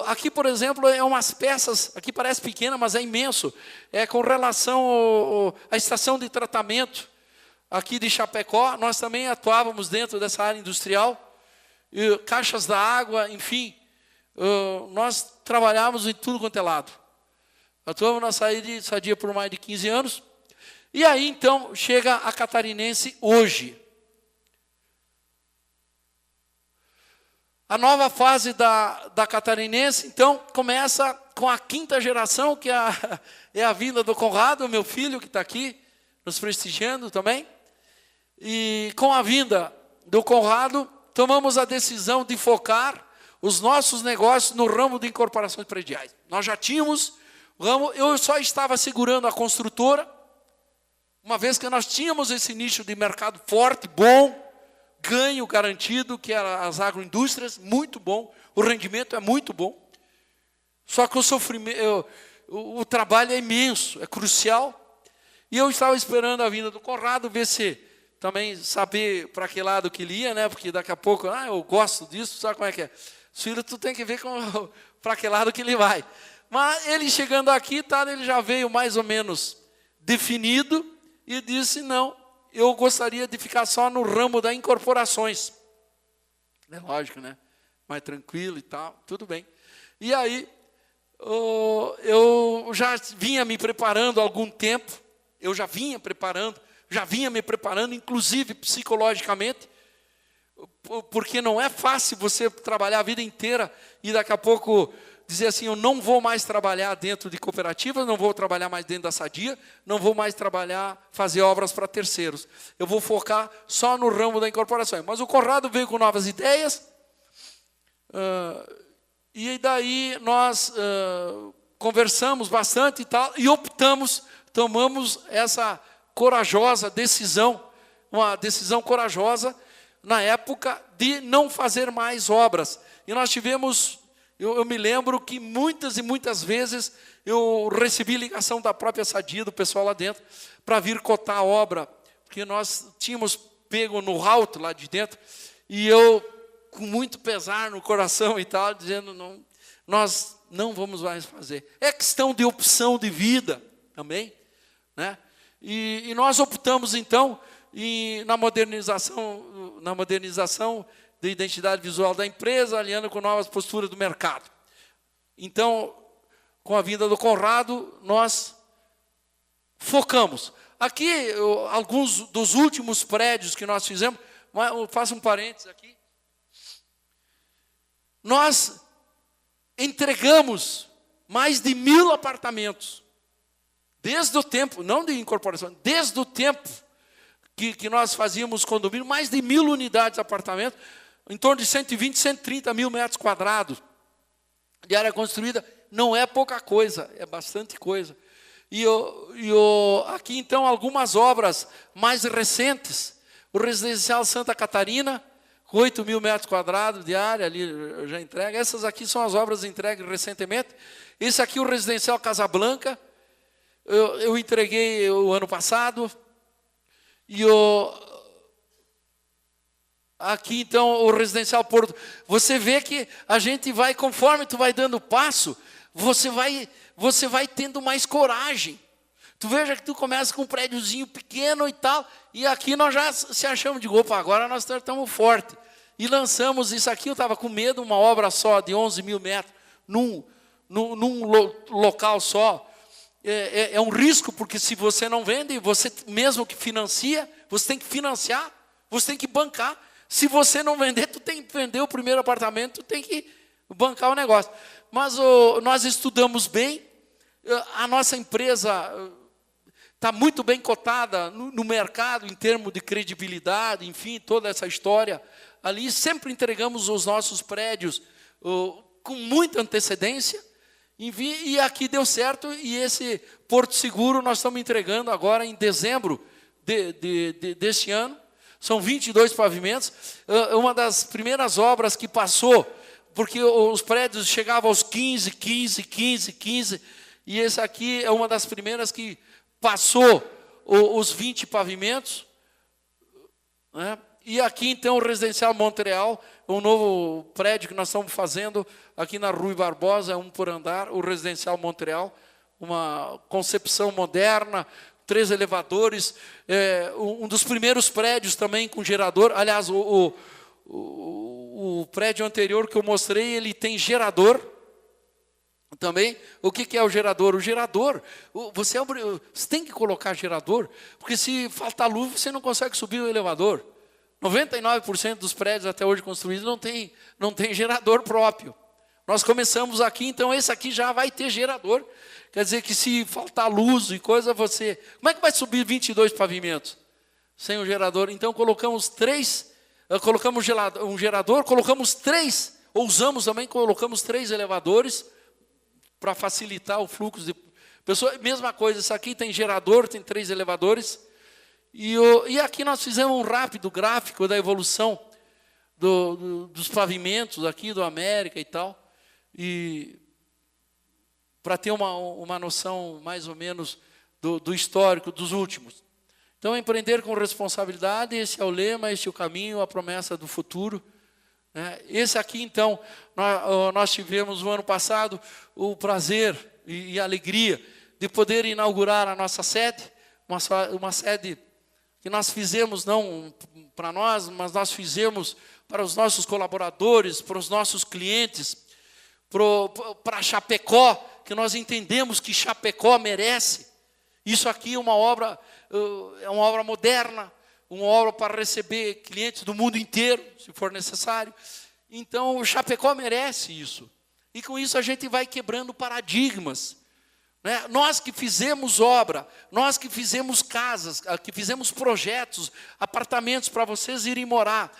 Aqui, por exemplo, é umas peças, aqui parece pequena, mas é imenso. É com relação à estação de tratamento aqui de Chapecó. Nós também atuávamos dentro dessa área industrial. Caixas da água, enfim. Nós trabalhávamos em tudo quanto é lado. Atuamos na Sadia por mais de 15 anos. E aí, então, chega a Catarinense hoje. A nova fase da Catarinense, então, começa com a 5ª geração, que é a vinda do Conrado, meu filho, que está aqui, nos prestigiando também. E com a vinda do Conrado, tomamos a decisão de focar os nossos negócios no ramo de incorporações prediais. Nós já tínhamos o ramo, eu só estava segurando a construtora, uma vez que nós tínhamos esse nicho de mercado forte, bom, ganho garantido, que era as agroindústrias, muito bom, o rendimento é muito bom, só que o sofrimento, o trabalho é imenso, é crucial, e eu estava esperando a vinda do Conrado, ver se também saber para que lado que ele ia, né? Porque daqui a pouco, eu gosto disso, sabe como é que é? Filho, tu tem que ver para que lado que ele vai. Mas ele chegando aqui, ele já veio mais ou menos definido, e disse, não, eu gostaria de ficar só no ramo das incorporações. É lógico, né? Mais tranquilo e tal, tudo bem. E aí, eu já vinha me preparando há algum tempo, já vinha me preparando, inclusive psicologicamente, porque não é fácil você trabalhar a vida inteira e daqui a pouco dizer assim, eu não vou mais trabalhar dentro de cooperativas, não vou trabalhar mais dentro da Sadia, não vou mais fazer obras para terceiros. Eu vou focar só no ramo da incorporação. Mas o Conrado veio com novas ideias, e daí nós conversamos bastante e tal, e tomamos essa corajosa decisão, uma decisão corajosa, na época, de não fazer mais obras. E nós tivemos... Eu me lembro que muitas e muitas vezes eu recebi ligação da própria Sadia, do pessoal lá dentro, para vir cotar a obra, porque nós tínhamos pego no alto lá de dentro, e eu, com muito pesar no coração e tal, dizendo, não, nós não vamos mais fazer. É questão de opção de vida também. né? E nós optamos, então, na modernização da identidade visual da empresa, alinhando com novas posturas do mercado. Então, com a vinda do Conrado, nós focamos. Aqui, alguns dos últimos prédios que nós fizemos, eu faço um parênteses aqui. Nós entregamos mais de 1.000 apartamentos. Desde o tempo, não de incorporação, desde o tempo que nós fazíamos condomínio, mais de 1.000 unidades de apartamento, em torno de 120, 130 mil metros quadrados de área construída. Não é pouca coisa, é bastante coisa. Aqui, então, algumas obras mais recentes. O Residencial Santa Catarina, com 8 mil metros quadrados de área, ali já entrega. Essas aqui são as obras entregues recentemente. Esse aqui, o Residencial Casablanca, eu entreguei o ano passado. Aqui, então, o Residencial Porto. Você vê que a gente vai, conforme tu vai dando passo, você vai tendo mais coragem. Tu veja que tu começa com um prédiozinho pequeno e tal, e aqui nós já se achamos de opa, agora nós estamos fortes. E lançamos isso aqui, eu estava com medo, uma obra só de 11 mil metros, num local só. É um risco, porque se você não vende, você mesmo que financia, você tem que financiar, você tem que bancar. Se você não vender, tu tem que vender o primeiro apartamento, tu tem que bancar o negócio. Mas nós estudamos bem, a nossa empresa está muito bem cotada no mercado, em termos de credibilidade, enfim, toda essa história. Ali sempre entregamos os nossos prédios com muita antecedência, e aqui deu certo, e esse Porto Seguro nós estamos entregando agora em dezembro deste ano. São 22 pavimentos, uma das primeiras obras que passou, porque os prédios chegavam aos 15, e esse aqui é uma das primeiras que passou os 20 pavimentos, né? E aqui, então, o Residencial Montreal, um novo prédio que nós estamos fazendo aqui na Rui Barbosa, 1 por andar, o Residencial Montreal, uma concepção moderna, 3 elevadores, um dos primeiros prédios também com gerador. Aliás, o prédio anterior que eu mostrei, ele tem gerador também. O que é o gerador? O gerador, você tem que colocar gerador, porque se faltar luz, você não consegue subir o elevador. 99% dos prédios até hoje construídos não tem gerador próprio. Nós começamos aqui, então esse aqui já vai ter gerador. Quer dizer que se faltar luz e coisa, você... Como é que vai subir 22 pavimentos sem o gerador? Então colocamos um gerador, colocamos 3, ou usamos também, colocamos 3 elevadores para facilitar o fluxo de pessoas. Mesma coisa, isso aqui tem gerador, tem 3 elevadores. E aqui nós fizemos um rápido gráfico da evolução dos pavimentos aqui do América e tal. E para ter uma noção mais ou menos do histórico dos últimos. Então, empreender com responsabilidade, esse é o lema, esse é o caminho, a promessa do futuro. Esse aqui, então, nós tivemos no ano passado o prazer e a alegria de poder inaugurar a nossa sede, uma sede que nós fizemos não para nós, mas nós fizemos para os nossos colaboradores, para os nossos clientes, para Chapecó, que nós entendemos que Chapecó merece. Isso aqui é uma obra moderna, uma obra para receber clientes do mundo inteiro, se for necessário. Então, o Chapecó merece isso. E com isso a gente vai quebrando paradigmas. Né? Nós que fizemos obra, nós que fizemos casas, que fizemos projetos, apartamentos para vocês irem morar,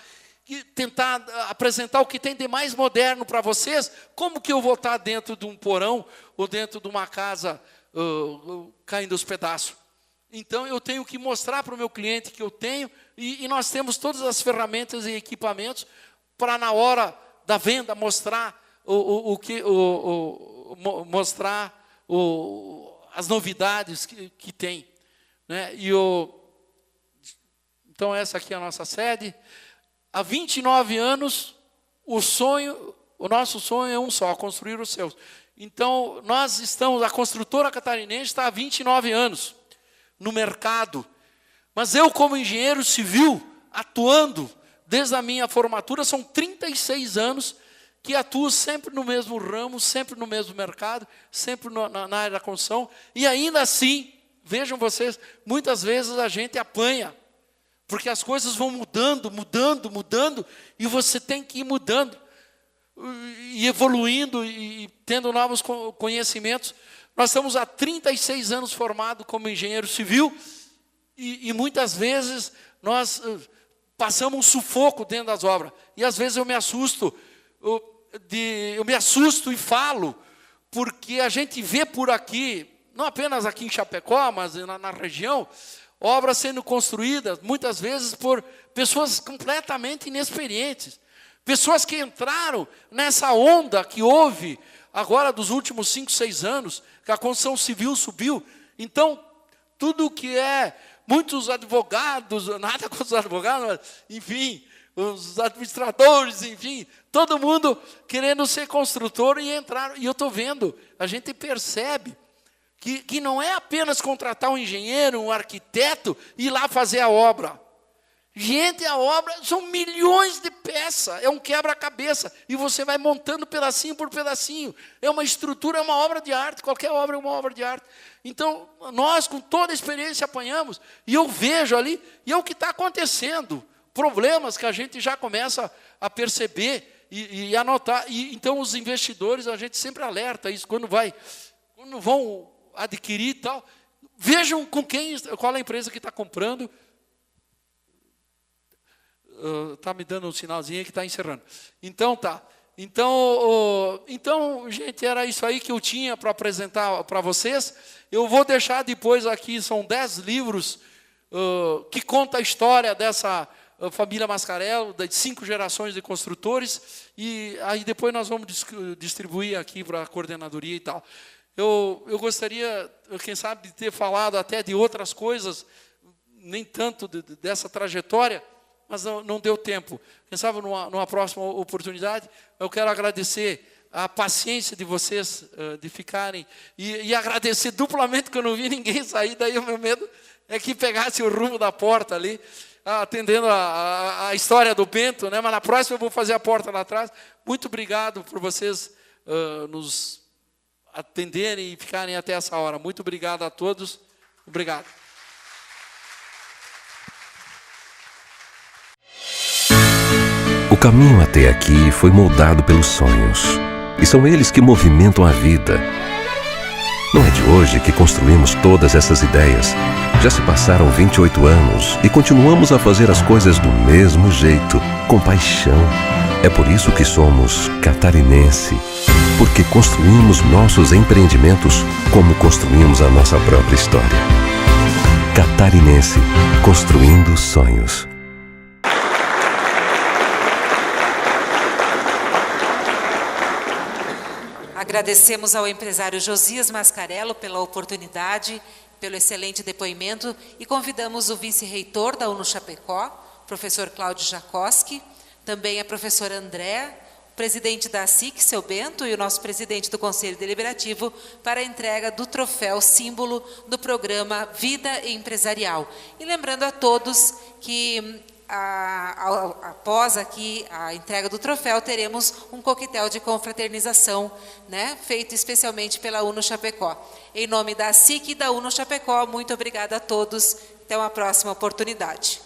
e tentar apresentar o que tem de mais moderno para vocês, como que eu vou estar dentro de um porão ou dentro de uma casa caindo aos pedaços? Então, eu tenho que mostrar para o meu cliente que eu tenho, e nós temos todas as ferramentas e equipamentos para, na hora da venda, mostrar as novidades que tem. Né? Então, essa aqui é a nossa sede. Há 29 anos, o nosso sonho é um só, construir os seus. Então, a construtora catarinense está há 29 anos no mercado. Mas eu, como engenheiro civil, atuando desde a minha formatura, são 36 anos que atuo sempre no mesmo ramo, sempre no mesmo mercado, sempre na área da construção. E ainda assim, vejam vocês, muitas vezes a gente apanha, porque as coisas vão mudando, e você tem que ir mudando, e evoluindo, e tendo novos conhecimentos. Nós estamos há 36 anos formados como engenheiro civil, e muitas vezes nós passamos um sufoco dentro das obras. E às vezes eu me assusto e falo, porque a gente vê por aqui, não apenas aqui em Chapecó, mas na região, obras sendo construídas, muitas vezes por pessoas completamente inexperientes. Pessoas que entraram nessa onda que houve agora dos últimos 5, 6 anos, que a construção civil subiu. Então, tudo que é, muitos advogados, nada contra os advogados, mas, enfim, os administradores, enfim, todo mundo querendo ser construtor e entrar. E eu estou vendo, a gente percebe que não é apenas contratar um engenheiro, um arquiteto e ir lá fazer a obra. Gente, a obra são milhões de peças, é um quebra-cabeça, e você vai montando pedacinho por pedacinho. É uma estrutura, é uma obra de arte, qualquer obra é uma obra de arte. Então, nós, com toda a experiência, apanhamos, e eu vejo ali, e é o que está acontecendo, problemas que a gente já começa a perceber e anotar. E, então, os investidores, a gente sempre alerta isso, quando vão adquirir e tal, vejam qual é a empresa que está comprando. Está me dando um sinalzinho que está encerrando. Então, tá. Então, gente, era isso aí que eu tinha para apresentar para vocês. Eu vou deixar depois aqui, são 10 livros que contam a história dessa família Mascarello, das 5 gerações de construtores, e aí depois nós vamos distribuir aqui para a coordenadoria e tal. Eu gostaria, quem sabe, de ter falado até de outras coisas, nem tanto dessa trajetória, mas não deu tempo. Quem sabe, numa próxima oportunidade, eu quero agradecer a paciência de vocês de ficarem, e agradecer duplamente, que eu não vi ninguém sair, daí o meu medo é que pegasse o rumo da porta ali, atendendo a história do Bento, né? Mas na próxima eu vou fazer a porta lá atrás. Muito obrigado por vocês nos atenderem e ficarem até essa hora. Muito obrigado a todos. Obrigado. O caminho até aqui foi moldado pelos sonhos, e são eles que movimentam a vida. Não é de hoje que construímos todas essas ideias. Já se passaram 28 anos e continuamos a fazer as coisas do mesmo jeito, com paixão. É por isso que somos catarinense, porque construímos nossos empreendimentos como construímos a nossa própria história. Catarinense, construindo sonhos. Agradecemos ao empresário Josias Mascarello pela oportunidade, pelo excelente depoimento, e convidamos o vice-reitor da UNO-Chapecó, professor Cláudio Jacoski, também a professora Andréa, o presidente da SIC, seu Bento, e o nosso presidente do Conselho Deliberativo, para a entrega do troféu símbolo do programa Vida Empresarial. E lembrando a todos que após aqui a entrega do troféu, teremos um coquetel de confraternização, né, feito especialmente pela UNO-Chapecó. Em nome da SIC e da UNO-Chapecó, muito obrigada a todos. Até uma próxima oportunidade.